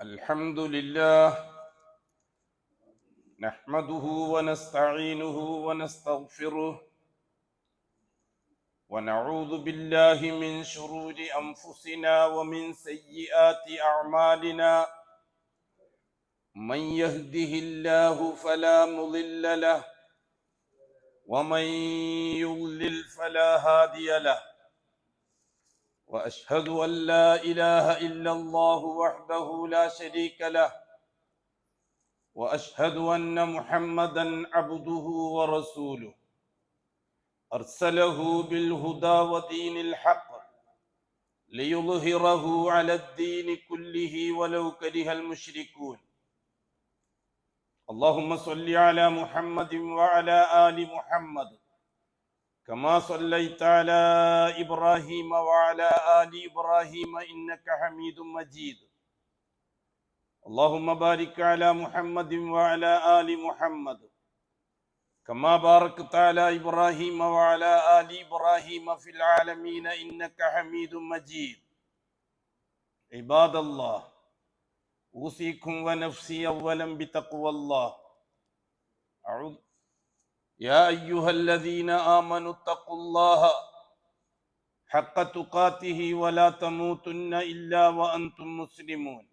الحمد لله نحمده ونستعينه ونستغفره ونعوذ بالله من شرور أنفسنا ومن سيئات أعمالنا من يهده الله فلا مضل له ومن يضلل فلا هادي له وأشهد أن لا إله إلا الله وحده لا شريك له وأشهد أن محمدًا عبده ورسوله أرسله بالهدى ودين الحق ليظهره على الدين كله ولو كره المشركون اللهم صل على محمد وعلى آل محمد كما صليت على إبراهيم وعلى آل إبراهيم إنك حميد مجيد اللهم بارك على محمد وعلى آل محمد كما باركت على إبراهيم وعلى آل إبراهيم في العالمين إنك حميد مجيد عباد الله أوصيكم ونفسي أولا بتقوى الله أعوذ يا أيها الذين آمنوا اتقوا الله حق تقاته ولا تموتن إلا وأنتم مسلمون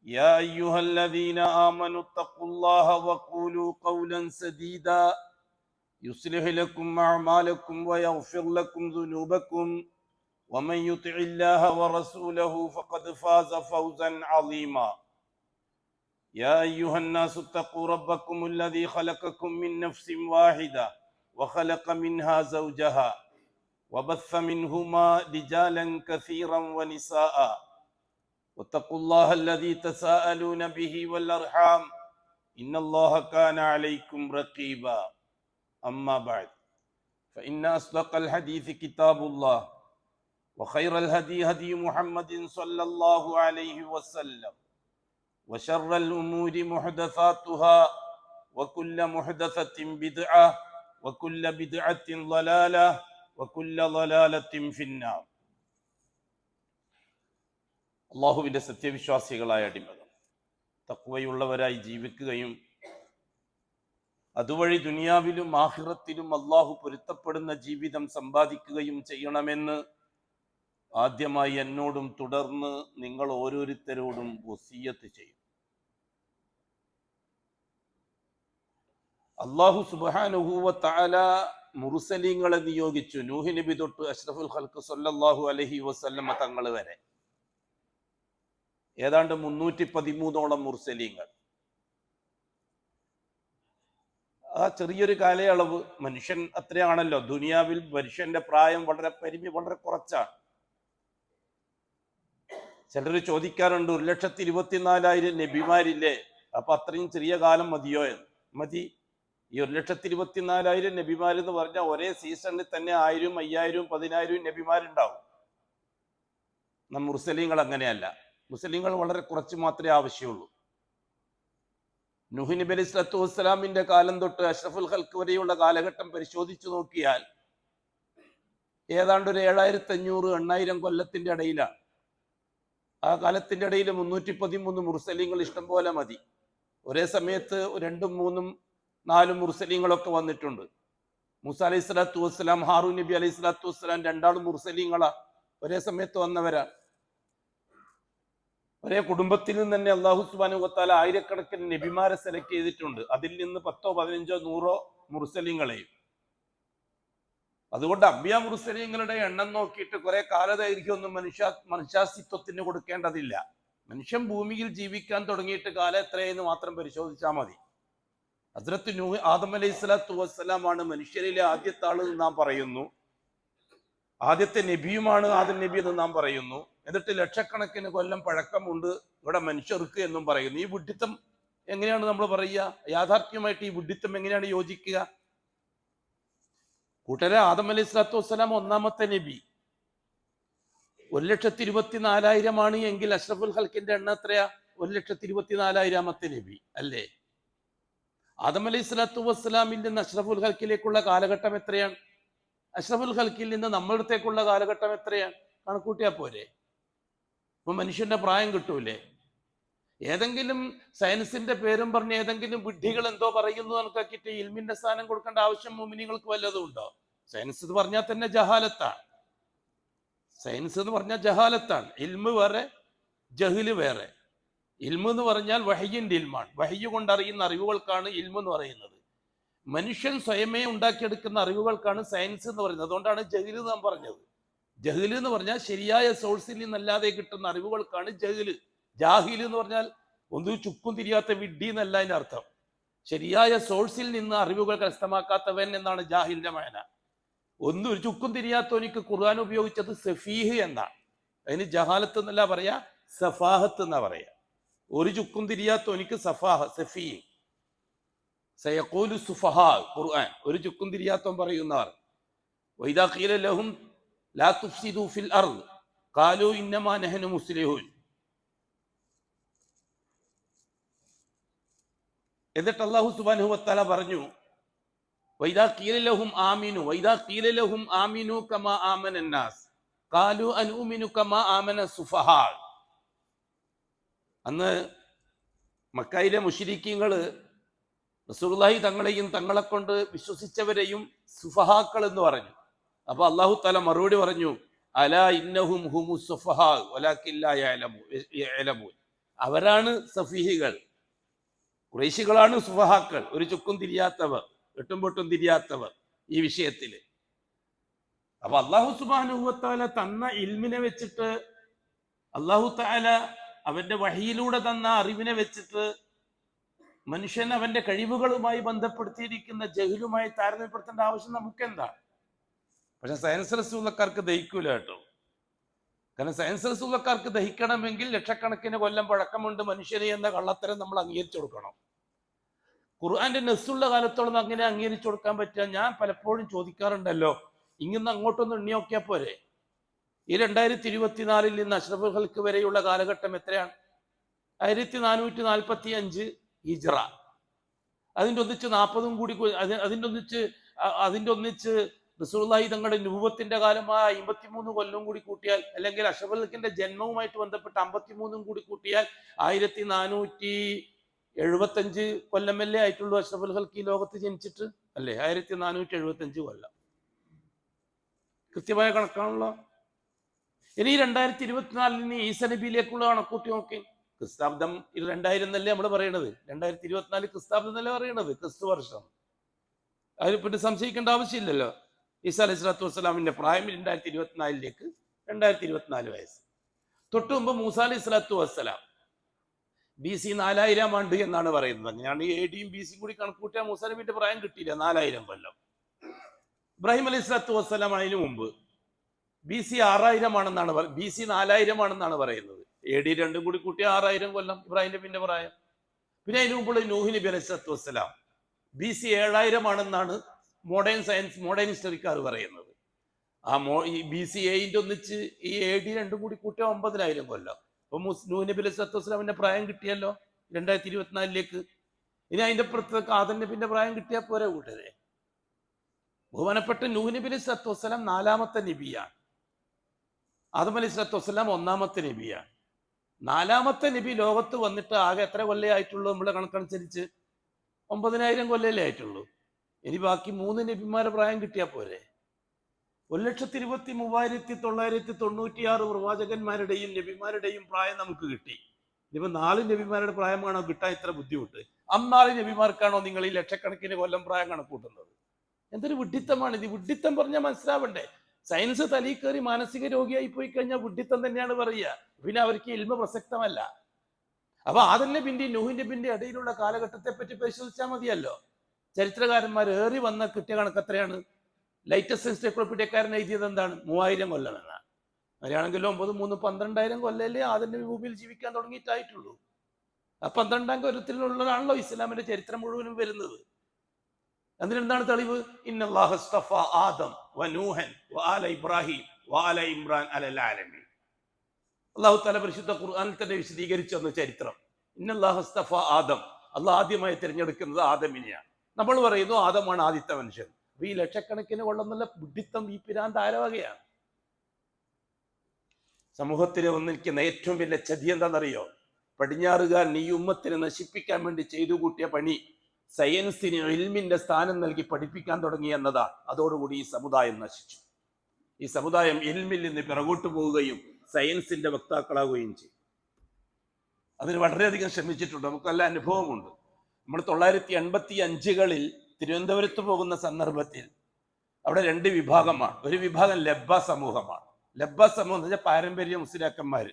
يا أيها الذين آمنوا اتقوا الله وقولوا قولا سديدا يصلح لكم أعمالكم ويغفر لكم ذنوبكم ومن يطع الله ورسوله فقد فاز فوزا عظيما يا أيها الناس اتقوا ربكم الذي خلقكم من نفس واحدة وخلق منها زوجها وبث منهما رجالا كثيرا ونساء واتقوا الله الذي تساءلون به والأرحام إن الله كان عليكم رقيبا أما بعد فإن أصدق الحديث كتاب الله وخير الهدي هدي محمد صلى الله عليه وسلم وشر الأمور محدثاتها وكل محدثة بدعة وكل بدعة ضلالة وكل ضلالة في النار അള്ളാഹുവിൻ്റെ സത്യവിശ്വാസികളായ അടിമകൾ തഖ്വയുള്ളവരായി ജീവിക്കുകയും അതുവഴി ദുനിയാവിലും ആഖിറത്തിലും അള്ളാഹു പൊരുത്തപ്പെടുന്ന ജീവിതം സമ്പാദിക്കുകയും ചെയ്യണമെന്ന് ആദ്യമായി എന്നോടും തുടർന്ന് നിങ്ങൾ ഓരോരുത്തരോടും വസിയ്യത്ത് ചെയ്യും. അള്ളാഹു സുബ്ഹാനഹു വ തആല മുർസലീങ്ങളെ നിയോഗിച്ചു. നൂഹ് നബി തൊട്ട് അഷ്റഫുൽ ഖൽഖ് സ്വല്ലല്ലാഹു അലൈഹി വസല്ലമ തങ്ങൾ വരെ ഏതാണ്ട് 313ഓളം മുർസലീങ്ങൾ. ആ ചെറിയൊരു കാലയളവ്, മനുഷ്യൻ അത്രയാണല്ലോ. ദുനിയാവിൽ മനുഷ്യന്റെ പ്രായം വളരെ കുറച്ചാണ്. ചിലർ ചോദിക്കാറുണ്ട്, 1,24,000 നബിമാരില്ലേ, അപ്പൊ അത്രയും ചെറിയ കാലം മതിയോ എന്ന്. മതി. ഈ 1,24,000 നബിമാരെന്ന് പറഞ്ഞാൽ ഒരേ സീസണിൽ തന്നെ 1000, 5000, 10,000 നബിമാരുണ്ടാവും. മുർസലീങ്ങൾ അങ്ങനെയല്ല. മുസ്ലിങ്ങൾ വളരെ കുറച്ച് മാത്രമേ ആവശ്യമുള്ളൂ. നൂഹ് നബി അലൈഹി സ്വലാത്തു വസ്സലാമിന്റെ കാലം തൊട്ട് അഷ്റഫുൽ ഖൽഖ് വരെയുള്ള കാലഘട്ടം പരിശോധിച്ചു നോക്കിയാൽ ഏതാണ്ട് ഒരു 7500-8000 കൊല്ലത്തിന്റെ ഇടയിലാണ്. ആ കാലത്തിന്റെ ഇടയിൽ 313 മുർസലീങ്ങൾ ഇഷ്ടം പോലെ മതി. ഒരേ സമയത്ത് 2, 3, 4 മുർസലീങ്ങളൊക്കെ വന്നിട്ടുണ്ട്. മൂസ അലൈഹി സ്വലാത്തു വസ്സലാം, ഹാറൂൻ നബി അലൈഹി സ്വലാത്തു വസ്സലാം രണ്ടാളും മുർസലീങ്ങളാ, ഒരേ സമയത്ത് വന്നവരാണ്. ഒരേ കുടുംബത്തിൽ നിന്ന് തന്നെ അല്ലാഹു സുബ്ഹാനഹു വ തആല ആയിരക്കണക്കിന് നബിമാരെ സെലക്ട് ചെയ്തിട്ടുണ്ട്. അതിൽ നിന്ന് 10, 15, 100 മുർസലീങ്ങളെയും. അതുകൊണ്ട് അംബിയ മുർസലീങ്ങളുടെ എണ്ണം നോക്കിയിട്ട് കുറെ കാലദൈർഘ്യമൊന്നും മനുഷ്യാസ്തിത്വത്തിന് കൊടുക്കേണ്ടതില്ല. മനുഷ്യൻ ഭൂമിയിൽ ജീവിക്കാൻ തുടങ്ങിയിട്ട് കാലം എത്രയെന്ന് മാത്രം പരിശോധിച്ചാൽ മതി. ഹസ്രത്ത് നൂഹ് ആദം അലൈഹി സ്വലാത്തു വസ്സലാമാണ് മനുഷ്യരിലെ ആദ്യത്തെ ആള് എന്ന് നാം പറയുന്നു. ആദ്യത്തെ നബിയുമാണ് ആദം നബി എന്ന് നാം പറയുന്നു. എന്നിട്ട് ലക്ഷക്കണക്കിന് കൊല്ലം പഴക്കമുണ്ട് ഇവിടെ മനുഷ്യർക്ക് എന്നും പറയുന്നു. ഈ വിഡ്ഢിത്തം എങ്ങനെയാണ് നമ്മൾ പറയുക? യാഥാർത്ഥ്യമായിട്ട് ഈ വിഡ്ഢിത്തം എങ്ങനെയാണ് യോജിക്കുക? കൂട്ടരെ, ആദം അലൈഹി സ്വലാത്തു വസ്സലാം ഒന്നാമത്തെ നബി. 1,24,000 എങ്കിൽ അഷ്റഫുൽ ഖൽഖിന്റെ എണ്ണം എത്രയാ? 1,24,000-ാമത്തെ നബി അല്ലേ? ആദം അലൈഹി സ്വലാത്തു വസ്സലാമിൽ നിന്ന് അഷ്റഫുൽ ഖൽഖിലേക്കുള്ള കാലഘട്ടം എത്രയാണ്? അഷ്റഫുൽ ഖൽഖിൽ നിന്ന് നമ്മളുടെക്കുള്ള കാലഘട്ടം എത്രയാണ്? കണക്കൂട്ടിയാ പോരെ? അപ്പൊ മനുഷ്യന്റെ പ്രായം കിട്ടൂലേ? ഏതെങ്കിലും സയൻസിന്റെ പേരും പറഞ്ഞ് ഏതെങ്കിലും വിഡ്ഢികൾ എന്തോ പറയുന്നു കണക്കാക്കിയിട്ട് ഇൽമിന്റെ സ്ഥാനം കൊടുക്കേണ്ട ആവശ്യം മുഅ്മിനീങ്ങൾക്ക് വല്ലതും ഉണ്ടോ? സയൻസ് എന്ന് പറഞ്ഞാൽ തന്നെ ജഹാലത്താണ്. സയൻസ് എന്ന് പറഞ്ഞാൽ ജഹാലത്താണ്. ഇൽമ് വേറെ, ജഹ്ല് വേറെ. ഇൽമ് എന്ന് പറഞ്ഞാൽ വഹയ്യിന്റെ ഇൽമാണ്. വഹയ്യ് കൊണ്ടറിയുന്ന അറിവുകൾക്കാണ് ഇൽമ് എന്ന് പറയുന്നത്. മനുഷ്യൻ സ്വയമേ ഉണ്ടാക്കിയെടുക്കുന്ന അറിവുകൾക്കാണ് സയൻസ് എന്ന് പറയുന്നത്. അതുകൊണ്ടാണ് ജഹ്ല് നാം പറഞ്ഞത്. ജഹ്ല് എന്ന് പറഞ്ഞാൽ ശരിയായ സോഴ്സിൽ നിന്നല്ലാതെ കിട്ടുന്ന അറിവുകൾക്കാണ് ജഹ്ല്. ജാഹിൽ എന്ന് പറഞ്ഞാൽ ഒന്നും ചുക്കും തിരിയാത്ത വിഡ്ഢി എന്നല്ല അതിന്റെ അർത്ഥം. ശരിയായ സോഴ്സിൽ നിന്ന് അറിവുകൾ കരസ്ഥമാക്കാത്തവൻ എന്നാണ് ജാഹിലിന്റെ മഅന. ഒന്നും ഒരു ചുക്കും തിരിയാത്തവനിക്ക് ഖുർആൻ ഉപയോഗിച്ചത് സഫീഹ് എന്നാണ്. അതിന് ജഹാലത്ത് എന്നല്ല പറയാ, സഫാഹത്ത് എന്നാ പറയാ. ഒരു ചുക്കും തിരിയാത്തവനിക്ക് സഫാഹ, സഫീഹ്. സയഖൂലു സുഫഹാ, ഖുർആൻ ഒരു ചുക്കും തിരിയാത്തവൻ പറയുന്നവർ. വഇദാ ഖീല ലഹും ലാ തുഫ്സിദു ഫിൽ അർദ് ഖാലൂ ഇന്നമാ നഹ്നു മുസ്ലിഹൂൻ. എന്നിട്ട് അല്ലാഹു സുബ്ഹാനഹു വ തആല പറഞ്ഞു, വഇദാ ഖീല ലഹും ആമിനു വഇദാ ഖീല ലഹും ആമിനു കമാ ആമനൻ നാസ് ഖാലൂ അൻഉമിനു കമാ ആമന സുഫഹാ. അന്ന് മക്കയിലെ മുശ്രിക്കീങ്ങൾ റസൂലുള്ളാഹി തങ്ങളെയും തങ്ങളെ കൊണ്ട് വിശ്വസിച്ചവരെയും സുഫഹാക്കൾ എന്ന് പറഞ്ഞു. അപ്പൊ അല്ലാഹു തആല മറുപടി പറഞ്ഞു, അലാ ഇന്നഹും ഹുമുസ് സുഫഹാ വലാകിൻ ലാ യഅലമൂൻ. അവരാണ് സഫീഹികൾ, ഖുറൈശികളാണ് സുഫഹാക്കൾ, ഒരു ചുക്കും തിരിയാത്തവർ, എട്ടും പൊട്ടും തിരിയാത്തവർ ഈ വിഷയത്തിൽ. അപ്പൊ അല്ലാഹു സുബ്ഹാനഹു വ തആല തന്ന ഇൽമിനെ വെച്ചിട്ട്, അല്ലാഹു തആല അവന്റെ വഹിയിലൂടെ തന്ന അറിവിനെ വെച്ചിട്ട് മനുഷ്യൻ അവന്റെ കഴിവുകളുമായി ബന്ധപ്പെടുത്തിയിരിക്കുന്ന ജഹ്ലുമായി താരതമ്യപ്പെടുത്തേണ്ട ആവശ്യം നമുക്കെന്താ? പക്ഷെ സയൻസ് റസൂലക്കാർക്ക് ദഹിക്കൂല കേട്ടോ. കാരണം സയൻസ് റസൂലക്കാർക്ക് ദഹിക്കണമെങ്കിൽ ലക്ഷക്കണക്കിന് കൊല്ലം പഴക്കമുണ്ട് മനുഷ്യനെ എന്ന കള്ളത്തരം നമ്മൾ അംഗീകരിച്ചു കൊടുക്കണം. ഖുർആന്റെ നെസ്സുള്ള കാലത്തോളം അങ്ങനെ അംഗീകരിച്ചു കൊടുക്കാൻ പറ്റുക? ഞാൻ പലപ്പോഴും ചോദിക്കാറുണ്ടല്ലോ, ഇങ്ങനെ അങ്ങോട്ടൊന്ന് എണ്ണി നോക്കിയാൽ പോരെ? ഈ 2024 നിന്ന് അഷ്റഫുൽ ഖൽഖ് വരെയുള്ള കാലഘട്ടം എത്രയാണ്? 1445 ഹിജ്റ. അതിൻ്റെ ഒന്നിച്ച് 40 കൂടി, അതിൻ്റെ ഒന്നിച്ച് റസൂലുള്ളാഹി തങ്ങളുടെ നുബുവത്തിന്റെ കാലമായ 53 കൊല്ലം കൂടി കൂട്ടിയാൽ, അല്ലെങ്കിൽ അഷ്റഫുൽ ഖൽഖിന്റെ ജന്മവുമായിട്ട് ബന്ധപ്പെട്ട് 53 കൂടി കൂട്ടിയാൽ 1475 കൊല്ലമല്ലേ ആയിട്ടുള്ളൂ അഷ്റഫുൽ ഖൽഖ് ഈ ലോകത്ത് ജനിച്ചിട്ട്? അല്ലേ? 1475 കൊല്ലം. കൃത്യമായ കണക്കാണല്ലോ. ഇനി 2024 ഈസ നബിയിലേക്കുള്ള കണക്കൂട്ടി നോക്കി. ക്രിസ്താബ്ദം 2000 എന്നല്ലേ നമ്മൾ പറയണത്? 2024 ക്രിസ്താബ്ദം എന്നല്ലേ പറയണത്? ക്രിസ്തു വർഷം. അതിനെപ്പറ്റി സംശയിക്കേണ്ട ആവശ്യമില്ലല്ലോ. ഈസാ അലൈഹി സ്വലാത്തു വസ്സലാമിന്റെ പ്രായം 2024 2024 വയസ്സ്. തൊട്ടു മുമ്പ് മൂസാ അലൈഹി സ്വലാത്തു വസ്സലാം BC 4000 ആണ്ട് എന്നാണ് പറയുന്നത്. അങ്ങനെയാണ് AD യും BC കൂടി കണക്കൂട്ടിയാൽ മൂസാ നബിന്റെ പ്രായം കിട്ടിയില്ല, 4000 കൊല്ലം. ഇബ്രാഹിം അലൈഹി സ്വലാത്തു വസ്സലാം അതിനു മുമ്പ് BC 6000 ആണെന്നാണ്, BC 4000 ആണെന്നാണ് പറയുന്നത്. AD രണ്ടും കൂടി കൂട്ടിയ 6000 കൊല്ലം ഇബ്രാഹിം നബിന്റെ പ്രായം. പിന്നെ അതിനു മുമ്പുള്ള നൂഹ് നബി അലൈഹി സ്വലാത്തു വസ്സലാം BC 7000 ആണെന്നാണ് മോഡേൺ സയൻസ്, മോഡേൺ ഹിസ്റ്ററിക്കാർ പറയുന്നത്. ഈ BC 8 ഒന്നിച്ച് ഈ AD രണ്ടും കൂടി കൂട്ടിയ 9000 കൊല്ലം. അപ്പൊ നൂഹ് നബി അലൈഹി സ്വലാത്തു വസ്സലാമിന്റെ പ്രായം കിട്ടിയല്ലോ 2024. ഇനി അതിന്റെ പുറത്തേക്ക് ആദം നബിന്റെ പ്രായം കിട്ടിയാൽ പോരെ കൂട്ടരെ? ബഹുമാനപ്പെട്ട നൂഹ് നബി അലൈഹി സ്വലാത്തു വസ്സലാം 4ാമത്തെ നബിയാണ്. ആദം അലൈഹി സ്വലാത്തു വസ്സലാം 1ാമത്തെ നബിയാണ്. 4ാമത്തെ നബി ലോകത്ത് വന്നിട്ട് ആകെ എത്ര കൊല്ലേ ആയിട്ടുള്ളൂ? നമ്മുടെ കണക്കനുസരിച്ച് 9000 കൊല്ലല്ലേ ആയിട്ടുള്ളൂ. ഇനി ബാക്കി 3 നബിമാരുടെ പ്രായം കിട്ടിയാൽ പോരെ? 1,23,996 പ്രവാചകന്മാരുടെയും നബിമാരുടെയും പ്രായം നമുക്ക് കിട്ടി. ഇനിയിപ്പോ 4 നബിമാരുടെ പ്രായമാണോ കിട്ടാൻ ഇത്ര ബുദ്ധിമുട്ട്? 4 നബിമാർക്കാണോ നിങ്ങൾ ഈ ലക്ഷക്കണക്കിന് കൊല്ലം പ്രായം കണക്കൂട്ടുന്നത്? എന്തൊരു വിഡ്ഢിത്തമാണ് ഇത്! വിഡ്ഢിത്തം പറഞ്ഞാൽ മനസ്സിലാവണ്ടേ? സയൻസ് തലയിൽ കയറി മാനസിക രോഗിയായി പോയി കഴിഞ്ഞാൽ വിഡ്ഢിത്തം തന്നെയാണ് പറയുക. പിന്നെ അവർക്ക് ഇൽമ പ്രസക്തമല്ല. അപ്പൊ ആദം നബിന്റെയും നൂഹ് നബിന്റെയും ഇടയിലുള്ള കാലഘട്ടത്തെ പറ്റി പരിശോധിച്ചാൽ മതിയല്ലോ. ചരിത്രകാരന്മാർ ഏറി വന്ന കിട്ടിയ കണക്ക് എത്രയാണ്? ലൈറ്റസ്റ്റ് എൻസൈക്ലോപീഡിയക്കാരൻ എഴുതിയത് എന്താണ്? 3000 കൊല്ലം എന്നാണ്. അങ്ങനെയാണെങ്കിൽ 9 3 12000 കൊല്ലല്ലേ ആദം നബി ഭൂമിയിൽ ജീവിക്കാൻ തുടങ്ങിയിട്ടായിട്ടുള്ളൂ. ആ 12ാം കൊല്ലത്തിലുള്ളതാണല്ലോ ഇസ്ലാമിന്റെ ചരിത്രം മുഴുവനും വരുന്നത്. അതിനെന്താണ് തെളിവ്? ഇന്നല്ലാഹു ഇസ്തഫ ആദം വനൂഹൻ വആല ഇബ്രാഹിം വആല ഇമ്രാൻ അലൽ ആലമീൻ. അല്ലാഹു തആല പരിശുദ്ധ ഖുർആനിൽ തന്നെ വിശദീകരിച്ചു തന്ന ചരിത്രം. ഇന്നല്ലാഹു ഇസ്തഫ ആദം, അല്ലാഹു ആദ്യമായി തിരഞ്ഞെടുക്കുന്നത് ആദമിനെയാണ്. നമ്മൾ പറയുന്നു ആദമാണ് ആദ്യത്തെ മനുഷ്യൻ. അപ്പൊ ഈ ലക്ഷക്കണക്കിന് കൊള്ളുന്നുള്ള ബുദ്ധിത്തം, ഈ പിരാന്ത് ആരവകയാണ്? സമൂഹത്തിൽ വന്നിരിക്കുന്ന ഏറ്റവും വലിയ ചതി എന്താണെന്നറിയോ? പടിഞ്ഞാറുകാരൻ ഈ ഉമ്മത്തിനെ നശിപ്പിക്കാൻ വേണ്ടി ചെയ്തു കൂട്ടിയ പണി സയൻസിന് ഇൽമിന്റെ സ്ഥാനം നൽകി പഠിപ്പിക്കാൻ തുടങ്ങി എന്നതാണ്. അതോടുകൂടി ഈ സമുദായം നശിച്ചു. ഈ സമുദായം ഇൽമിൽ നിന്ന് പിറകോട്ട് പോവുകയും സയൻസിന്റെ വക്താക്കളാവുകയും ചെയ്യും. അതിന് വളരെയധികം ശ്രമിച്ചിട്ടുണ്ട്. നമുക്ക് നല്ല അനുഭവമുണ്ട്. നമ്മൾ 985കളിൽ തിരുവനന്തപുരത്ത് പോകുന്ന സന്ദർഭത്തിൽ അവിടെ 2 വിഭാഗമാണ്. ഒരു വിഭാഗം ലബ്ബ സമൂഹമാണ്. ലബ്ബ സമൂഹം എന്ന് വെച്ചാൽ പാരമ്പര്യ മുസ്ലിയാക്കന്മാര്.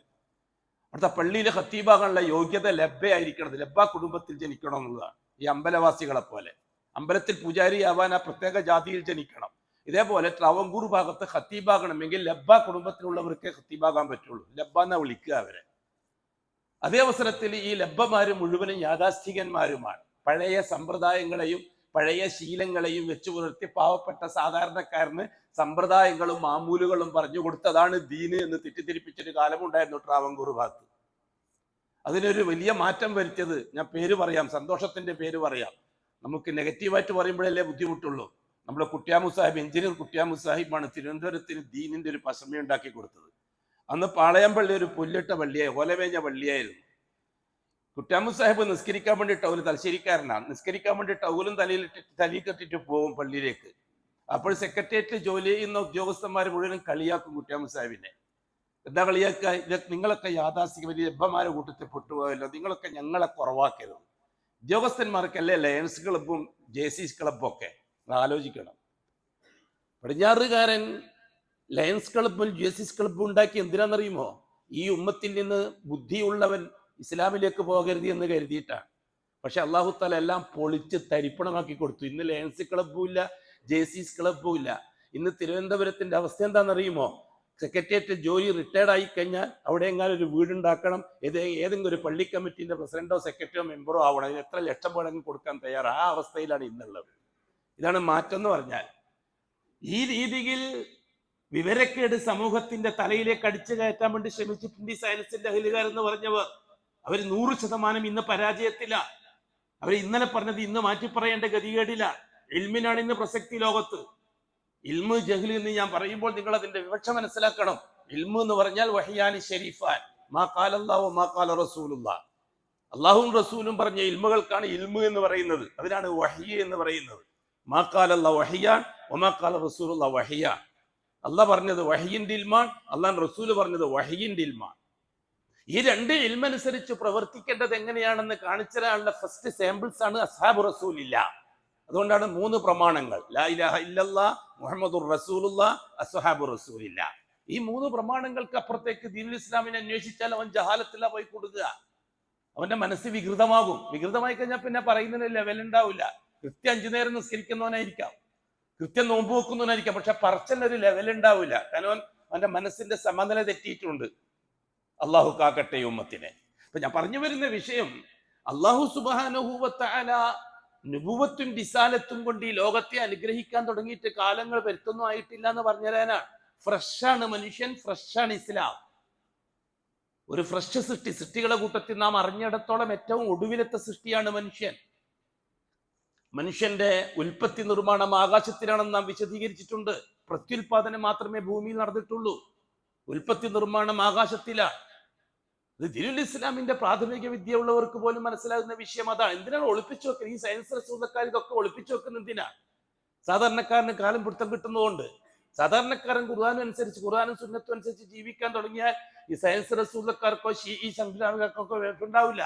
അവിടുത്തെ പള്ളിയിലെ ഖത്തീബാകാനുള്ള യോഗ്യത ലബ്ബയായിരിക്കണം, ലബ്ബ കുടുംബത്തിൽ ജനിക്കണം എന്നുള്ളതാണ്. ഈ അമ്പലവാസികളെ പോലെ അമ്പലത്തിൽ പൂജാരിയാവാൻ ആ പ്രത്യേക ജാതിയിൽ ജനിക്കണം. ഇതേപോലെ ട്രാവങ്കൂർ ഭാഗത്ത് ഖത്തീബാകണമെങ്കിൽ ലബ്ബ കുടുംബത്തിലുള്ളവർക്കേ ഖത്തീബാകാൻ പറ്റുള്ളൂ. ലബ്ബ എന്നാ വിളിക്കുക അവരെ. അതേ അവസരത്തിൽ ഈ ലബ്ബമാര് മുഴുവനും യാഥാസ്ഥികന്മാരുമാണ്. പഴയ സമ്പ്രദായങ്ങളെയും പഴയ ശീലങ്ങളെയും വെച്ചു പുലർത്തി പാവപ്പെട്ട സാധാരണക്കാരന് സമ്പ്രദായങ്ങളും മാമൂലുകളും പറഞ്ഞു കൊടുത്തതാണ് ദീന് എന്ന് തെറ്റിദ്ധരിപ്പിച്ചൊരു കാലമുണ്ടായിരുന്നു ട്രാവങ്കൂർ ഭാഗത്ത്. അതിനൊരു വലിയ മാറ്റം വരുത്തിയത്, ഞാൻ പേര് പറയാം, സന്തോഷത്തിന്റെ പേര് പറയാം. നമുക്ക് നെഗറ്റീവായിട്ട് പറയുമ്പോഴല്ലേ ബുദ്ധിമുട്ടുള്ളൂ. നമ്മുടെ കുട്ട്യാമു സാഹിബ്, എഞ്ചിനീയർ കുട്ട്യാമു സാഹിബാണ് തിരുവനന്തപുരത്തിന് ദീനിന്റെ ഒരു പശമ ഉണ്ടാക്കി കൊടുത്തത്. അന്ന് പാളയംപള്ളി ഒരു പുല്ലിട്ട പള്ളിയായി, ഓലമേഞ്ഞ പള്ളിയായിരുന്നു. കുട്ട്യാമു സാഹിബ് നിസ്കരിക്കാൻ വേണ്ടി ടൗല്, തലശ്ശേരിക്കാരനാണ്, നിസ്കരിക്കാൻ വേണ്ടി ടൗലും തലയിൽ കെട്ടിട്ട് പോകും പള്ളിയിലേക്ക്. അപ്പോൾ സെക്രട്ടേറിയറ്റിൽ ജോലി ചെയ്യുന്ന ഉദ്യോഗസ്ഥന്മാർ മുഴുവനും കളിയാക്കും കുട്ട്യാമു സാഹിബിനെ. എന്താ കളിയാക്കുക? നിങ്ങളൊക്കെ യാഥാസ്ഥിക വലിയ ലബ്ബമാരെ കൂട്ടത്തിൽ പെട്ടുപോയല്ലോ, നിങ്ങളൊക്കെ ഞങ്ങളെ കുറവാക്കരുത്. ഉദ്യോഗസ്ഥന്മാർക്കല്ലേ ലയൺസ് ക്ലബും ജേസീസ് ക്ലബും ഒക്കെ. ആലോചിക്കണം. പടിഞ്ഞാറുകാരൻ ലയൺസ് ക്ലബും ജേസീസ് ക്ലബും ഉണ്ടാക്കി എന്തിനാണെന്നറിയുമോ? ഈ ഉമ്മത്തിൽ നിന്ന് ബുദ്ധിയുള്ളവൻ ഇസ്ലാമിലേക്ക് പോകരുത് എന്ന് കരുതിയിട്ടാണ്. പക്ഷെ അള്ളാഹു താല എല്ലാം പൊളിച്ച് തരിപ്പണമാക്കി കൊടുത്തു. ഇന്ന് ലയൺസ് ക്ലബും ഇല്ല, ജേസീസ് ക്ലബും ഇല്ല. ഇന്ന് തിരുവനന്തപുരത്തിന്റെ അവസ്ഥ എന്താണെന്നറിയുമോ? സെക്രട്ടേറിയറ്റ് ജോലി റിട്ടയർഡ് ആയി കഴിഞ്ഞാൽ അവിടെ എങ്ങാനും ഒരു വീടുണ്ടാക്കണം, ഏതെങ്കിലും ഒരു പള്ളി കമ്മിറ്റിന്റെ പ്രസിഡന്റോ സെക്രട്ടറിയോ മെമ്പറോ ആവണം. അതിന് എത്ര ലക്ഷം വേണമെങ്കിലും കൊടുക്കാൻ തയ്യാറ്. ആ അവസ്ഥയിലാണ് ഇന്നുള്ളത്. ഇതാണ് മാറ്റം എന്ന് പറഞ്ഞാൽ. ഈ രീതിയിൽ വിവരക്കേട് സമൂഹത്തിന്റെ തലയിലേക്ക് അടിച്ചു കയറ്റാൻ വേണ്ടി ശ്രമിച്ചിട്ടുണ്ട് ഈ സയൻസിന്റെ അഹലുകാരെന്ന് പറഞ്ഞവർ. അവർ 100% ഇന്ന് പരാജയത്തില്ല. അവർ ഇന്നലെ പറഞ്ഞത് ഇന്ന് മാറ്റി പറയേണ്ട ഗതികേടില്ല. ഇൽമിനാണ് ഇന്ന് പ്രസക്തി ലോകത്ത്. ഇൽമു ജഹ്ലി എന്ന് ഞാൻ പറയുമ്പോൾ നിങ്ങൾ അതിന്റെ വിവക്ഷ മനസ്സിലാക്കണം. ഇൽമു എന്ന് പറഞ്ഞാൽ വഹിയാനി ഷരീഫാൻ, മാ ഖാല അല്ലാഹു മാ ഖാല റസൂലുള്ളാഹ്. അല്ലാഹുവും റസൂലും പറഞ്ഞ ഇൽമുകൾക്കാണ് ഇൽമു എന്ന് പറയുന്നത്. അതിനാണ് വഹി എന്ന് പറയുന്നത്. മാ ഖാല അല്ലാഹു വഹിയാൻ വമാ ഖാല റസൂലുള്ളാഹ് വഹിയാൻ. അല്ലാഹ് പറഞ്ഞത് വഹിയിന്റെ ഇൽമാൻ, അല്ലാഹു റസൂൽ പറഞ്ഞത് വഹിയിന്റെ ഇൽമാൻ. ഈ 2 ഇൽമനുസരിച്ച് പ്രവർത്തിക്കേണ്ടത് എങ്ങനെയാണെന്ന് കാണിച്ചതിനുള്ള ഫസ്റ്റ് സാമ്പിൾസ് ആണ് അസ്ഹാബു റസൂലില്ല. അതുകൊണ്ടാണ് 3 പ്രമാണങ്ങൾ, ലാ ഇലാഹ ഇല്ലല്ലാഹ് മുഹമ്മദുർ റസൂലുള്ളാഹ് അസ്ഹാബു റസൂലില്ല. ഈ 3 പ്രമാണങ്ങൾക്ക് അപ്പുറത്തേക്ക് ദീനുൽ ഇസ്ലാമിനെ അന്വേഷിച്ചാൽ അവൻ ജഹാലത്തിലാ പോയി കൊടുക്കുക. അവന്റെ മനസ്സ് വികൃതമാകും. വികൃതമായി കഴിഞ്ഞാൽ പിന്നെ പറയുന്നതിന് ലെവൽ ഉണ്ടാവില്ല. കൃത്യം 5 നേരം നിസ്കരിക്കുന്നവനായിരിക്കാം, കൃത്യം നോമ്പ് വെക്കുന്നവനായിരിക്കാം, പക്ഷെ പറച്ചലൊരു ലെവൽ ഉണ്ടാവില്ല. കാരണം അവന്റെ മനസ്സിന്റെ സമനില തെറ്റിയിട്ടുണ്ട്. അള്ളാഹു കാക്കട്ടെ ഉമ്മത്തിനെ. അപ്പൊ ഞാൻ പറഞ്ഞു വരുന്ന വിഷയം, അള്ളാഹു സുബ്ഹാനഹു വ തആല നുബുവത്തും റിസാലത്തും കൊണ്ട് ഈ ലോകത്തെ അനുഗ്രഹിക്കാൻ തുടങ്ങിയിട്ട് കാലങ്ങൾ വരുത്തൊന്നും ആയിട്ടില്ല എന്ന് പറഞ്ഞു തരാനാണ്. ഫ്രഷാണ് മനുഷ്യൻ, ഫ്രഷാണ് ഇസ്ലാം. ഒരു ഫ്രഷ് സൃഷ്ടി. സൃഷ്ടികളെ കൂട്ടത്തിൽ നാം അറിഞ്ഞിടത്തോളം ഏറ്റവും ഒടുവിലത്തെ സൃഷ്ടിയാണ് മനുഷ്യൻ. മനുഷ്യന്റെ ഉൽപ്പത്തി നിർമ്മാണം ആകാശത്തിലാണെന്ന് നാം വിശദീകരിച്ചിട്ടുണ്ട്. പ്രത്യുൽപാദനം മാത്രമേ ഭൂമിയിൽ നടന്നിട്ടുള്ളൂ. ഉൽപ്പത്തി നിർമ്മാണം ആകാശത്തിലാണ്. ഇത് ദീനുൽ ഇസ്ലാമിന്റെ പ്രാഥമിക വിദ്യ ഉള്ളവർക്ക് പോലും മനസ്സിലാകുന്ന വിഷയം അതാണ്. എന്തിനാണ് ഒളിപ്പിച്ചു വെക്കുന്നത്? ഈ സയൻസ് റസൂലക്കാർ ഇതൊക്കെ ഒളിപ്പിച്ചു വെക്കുന്നത് എന്തിനാ? സാധാരണക്കാരന് കാലം പിടുത്തം കിട്ടുന്നതുകൊണ്ട്. സാധാരണക്കാരൻ ഖുർആൻ അനുസരിച്ച്, ഖുർആനും സുന്നത്തും അനുസരിച്ച് ജീവിക്കാൻ തുടങ്ങിയാൽ ഈ സയൻസ് റസൂലക്കാർക്കോ ഈ സംവിധാനക്കാർക്കോ ഉണ്ടാവില്ല.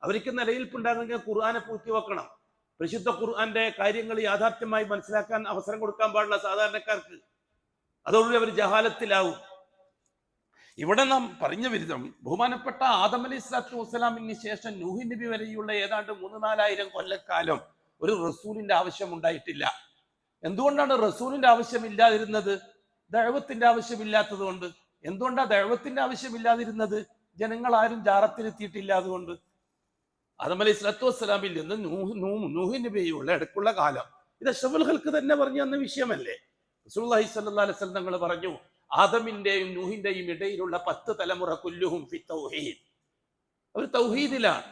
അവർക്ക് നിലനിൽപ്പുണ്ടാകണമെങ്കിൽ ഖുർആനെ പൂർത്തി വെക്കണം. പരിശുദ്ധ ഖുർആന്റെ കാര്യങ്ങൾ യാഥാർത്ഥ്യമായി മനസ്സിലാക്കാൻ അവസരം കൊടുക്കാൻ പാടില്ല സാധാരണക്കാർക്ക്. അതോടുകൂടി അവർ ജഹാലത്തിലാവും. ഇവിടെ നാം പറഞ്ഞ വിധം ബഹുമാനപ്പെട്ട ആദം അലൈഹി സ്വലാത്തു വസ്സലാമിന് ശേഷം നൂഹ് നബി വരെയുള്ള ഏതാണ്ട് 3-4 കൊല്ലക്കാലം ഒരു റസൂലിന്റെ ആവശ്യം ഉണ്ടായിട്ടില്ല. എന്തുകൊണ്ടാണ് റസൂലിന്റെ ആവശ്യമില്ലാതിരുന്നത്? ദഅവത്തിന്റെ ആവശ്യമില്ലാത്തത് കൊണ്ട്. എന്തുകൊണ്ടാണ് ദഅവത്തിന്റെ ആവശ്യമില്ലാതിരുന്നത്? ജനങ്ങൾ ആരും ജാറത്തിലെത്തിയിട്ടില്ല. അതുകൊണ്ട് ആദം അലൈഹി സ്വലാത്തു വസ്സലാമിൽ നിന്ന് നൂഹ് നബിയുള്ള ഇടയ്ക്കുള്ള കാലം ഇത് അഷ്റഫുൽ ഖൽഖ് തന്നെ പറഞ്ഞു തന്ന വിഷയമല്ലേ? റസൂലുള്ളാഹി സ്വല്ലല്ലാഹു അലൈഹി വസല്ലം തങ്ങൾ പറഞ്ഞു, ആദമിന്റെയും നൂഹിന്റെയും ഇടയിലുള്ള 10 തലമുറ കുല്ലുഹും ഫി തൗഹീദ്. അവർ തൗഹീദിലാണ്.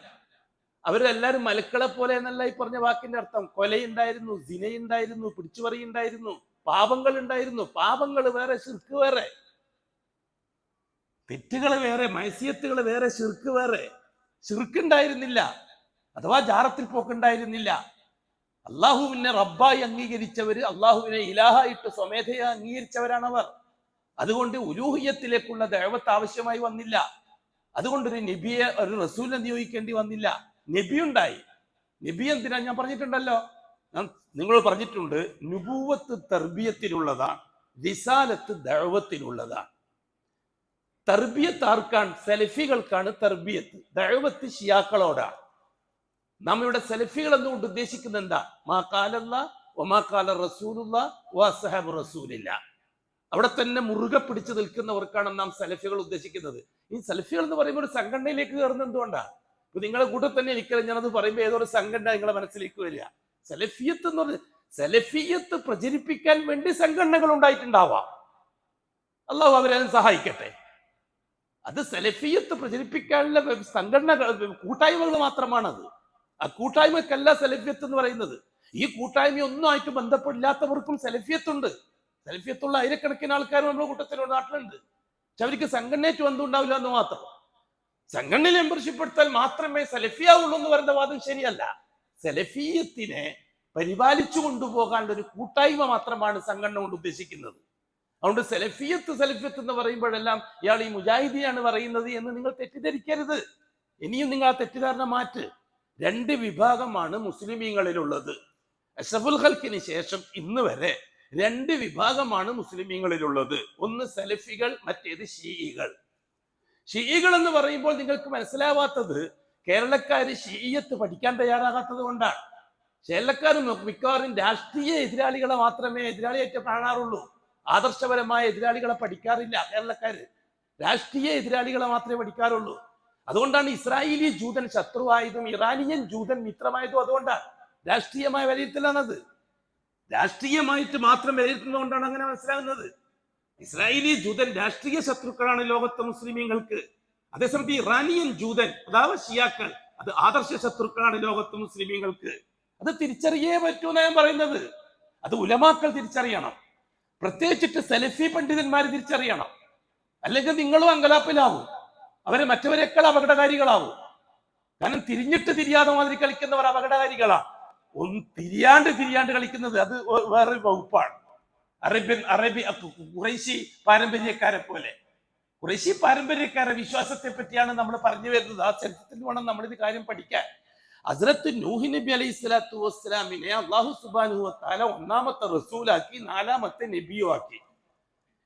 അവരെല്ലാവരും മലക്കളെ പോലെ എന്നല്ല ഈ പറഞ്ഞ വാക്കിന്റെ അർത്ഥം. കൊലയുണ്ടായിരുന്നു, സിനയുണ്ടായിരുന്നു, പിടിച്ചുപറിയുണ്ടായിരുന്നു, പാപങ്ങൾ ഉണ്ടായിരുന്നു. പാപങ്ങൾ വേറെ, ശിർക്ക് വേറെ. തെറ്റുകൾ വേറെ, മഅസിയത്തുകൾ വേറെ, ശിർക്ക് വേറെ. ശിർക്കുണ്ടായിരുന്നില്ല, അഥവാ ജാറത്തിൽ പോക്കുണ്ടായിരുന്നില്ല. അള്ളാഹുവിനെ റബ്ബായി അംഗീകരിച്ചവര്, അള്ളാഹുവിനെ ഇലാഹായിട്ട് സ്വമേധയാ അംഗീകരിച്ചവരാണവർ. അതുകൊണ്ട് ഉലൂഹിയത്തിലേക്കുള്ള ദഅവത്ത് ആവശ്യമായി വന്നില്ല. അതുകൊണ്ട് ഒരു നബിയെ, ഒരു റസൂലിനെ നിയോഗിക്കേണ്ടി വന്നില്ല. നബി ഉണ്ടായി. നബി എന്തിനാ ഞാൻ പറഞ്ഞിട്ടുണ്ടല്ലോ, ഞാൻ നിങ്ങൾ പറഞ്ഞിട്ടുണ്ട്, നുബൂവത്ത് തർബിയത്തിലുള്ളതാണ്, റിസാലത്ത് ദഅവത്തിലുള്ളതാണ്. തർബിയത്ത് ആർക്കാണ്? സലഫികൾക്കാണ് തർബിയത്ത്. ദഅവത്ത് ശിയാക്കളോടാണ്. നാം ഇവിടെ സലഫികൾ എന്നുകൊണ്ട് ഉദ്ദേശിക്കുന്നത് എന്താ? മാ ഖാലല്ലാഹ് വമാ ഖാല റസൂലുള്ളാഹ് വഅസ്ഹാബു റസൂലില്ലാ. അവിടെ തന്നെ മുറുകെ പിടിച്ചു നിൽക്കുന്നവർക്കാണ് നാം സലഫികൾ ഉദ്ദേശിക്കുന്നത്. ഈ സലഫികൾ എന്ന് പറയുമ്പോൾ ഒരു സംഘടനയിലേക്ക് കയറുന്നത് എന്തുകൊണ്ടാണ്? ഇപ്പൊ നിങ്ങളെ കൂടെ തന്നെ എനിക്കറിയാം, ഞാനത് പറയുമ്പോൾ ഏതോ ഒരു സംഘടന നിങ്ങളെ മനസ്സിലേക്ക് വരിക. സലഫിയത്ത് എന്ന് പറഞ്ഞാൽ സലഫിയത്ത് പ്രചരിപ്പിക്കാൻ വേണ്ടി സംഘടനകൾ ഉണ്ടായിട്ടുണ്ടാവാം. അള്ളാഹു അവരെ സഹായിക്കട്ടെ. അത് സലഫിയത്ത് പ്രചരിപ്പിക്കാനുള്ള സംഘടനകൾ, കൂട്ടായ്മകൾ മാത്രമാണത്. ആ കൂട്ടായ്മക്കല്ല സലഫിയത്ത് എന്ന് പറയുന്നത്. ഈ കൂട്ടായ്മ ഒന്നും ആയിട്ട് ബന്ധപ്പെടില്ലാത്തവർക്കും സലഫിയത്തുണ്ട്. സലഫിയത്തുള്ള ആയിരക്കണക്കിന് ആൾക്കാരും നമ്മുടെ കൂട്ടത്തിലുള്ള നാട്ടിലുണ്ട്. പക്ഷെ അവർക്ക് സംഘടനയായിട്ട് ബന്ധമുണ്ടാവില്ല എന്ന് മാത്രം. സംഘടനയിൽ മെമ്പർഷിപ്പ് എടുത്താൽ മാത്രമേ സലഫിയാവുള്ളൂ എന്ന് പറയുന്ന വാദം ശരിയല്ല. സലഫിയത്തിനെ പരിപാലിച്ചു കൊണ്ടുപോകാനുള്ള ഒരു കൂട്ടായ്മ മാത്രമാണ് സംഘടന കൊണ്ട് ഉദ്ദേശിക്കുന്നത്. അതുകൊണ്ട് സലഫിയത്ത് എന്ന് പറയുമ്പോഴെല്ലാം ഇയാൾ ഈ മുജാഹിദിയാണ് പറയുന്നത് എന്ന് നിങ്ങൾ തെറ്റിദ്ധരിക്കരുത്. ഇനിയും നിങ്ങൾ ആ തെറ്റിദ്ധാരണ മാറ്റ്. രണ്ട് വിഭാഗമാണ് മുസ്ലിമീങ്ങളിലുള്ളത്. അഷ്റഫുൽ ഖൽക്കിന് ശേഷം ഇന്ന് വരെ രണ്ട് വിഭാഗമാണ് മുസ്ലിമീങ്ങളിലുള്ളത്. ഒന്ന് സലഫികൾ, മറ്റേത് ഷീഇകൾ. ഷീഇകൾ എന്ന് പറയുമ്പോൾ നിങ്ങൾക്ക് മനസ്സിലാവാത്തത്, കേരളക്കാര് ഷീഇയ്യത്ത് പഠിക്കാൻ തയ്യാറാകാത്തത് കൊണ്ടാണ്. കേരളക്കാർ മിക്കവാറും രാഷ്ട്രീയ എതിരാളികളെ മാത്രമേ എതിരാളിയായിട്ട് കാണാറുള്ളൂ. ആദർശപരമായ എതിരാളികളെ പഠിക്കാറില്ല. കേരളക്കാര് രാഷ്ട്രീയ എതിരാളികളെ മാത്രമേ പഠിക്കാറുള്ളൂ. അതുകൊണ്ടാണ് ഇസ്രായേലി ജൂതൻ ശത്രുവായതും ഇറാനിയൻ ജൂതൻ മിത്രമായതും. അതുകൊണ്ടാണ് രാഷ്ട്രീയമായ വിലയിരുത്തലാണത്. രാഷ്ട്രീയമായിട്ട് മാത്രം വിലയിരുത്തുന്നതുകൊണ്ടാണ് അങ്ങനെ മനസ്സിലാകുന്നത്. ഇസ്രായേലി ജൂതൻ രാഷ്ട്രീയ ശത്രുക്കളാണ് ലോകത്തെ മുസ്ലിമീങ്ങൾക്ക്. അതേസമയത്ത് ഇറാനിയൻ ജൂതൻ, അതാവ് ഷിയാക്കൾ, അത് ആദർശ ശത്രുക്കളാണ് ലോകത്തെ മുസ്ലിമീങ്ങൾക്ക്. അത് തിരിച്ചറിയേ പറ്റൂ എന്നാണ് ഞാൻ പറയുന്നത്. അത് ഉലമാക്കൾ തിരിച്ചറിയണം. പ്രത്യേകിച്ചിട്ട് സലഫി പണ്ഡിതന്മാർ തിരിച്ചറിയണം. അല്ലെങ്കിൽ നിങ്ങളും അങ്കലാപ്പിലാവും, അവരെ മറ്റവരെക്കാൾ അപകടകാരികളാവും. കാരണം തിരിഞ്ഞിട്ട് തിരിയാതെ മാതിരി കളിക്കുന്നവർ അപകടകാരികളാണ്. ഒന്ന് തിരിയാണ്ട് കളിക്കുന്നത് അത് വേറൊരു വകുപ്പാണ്. അറബി ഖുറൈശി പാരമ്പര്യക്കാരെ പോലെ, ഖുറൈശി പാരമ്പര്യക്കാരെ വിശ്വാസത്തെ പറ്റിയാണ് നമ്മൾ പറഞ്ഞു വരുന്നത്. ആ ചരിത്രത്തിൽ വേണം നമ്മളിത് കാര്യം പഠിക്കാൻ. ഹസ്രത്ത് നൂഹ് നബി അലൈഹി സ്വലാത്തു വസ്സലാമിനെ അല്ലാഹു സുബ്ഹാനഹു വ തആല ഒന്നാമത്തെ റസൂലാക്കി, നാലാമത്തെ നബിയുമാക്കി.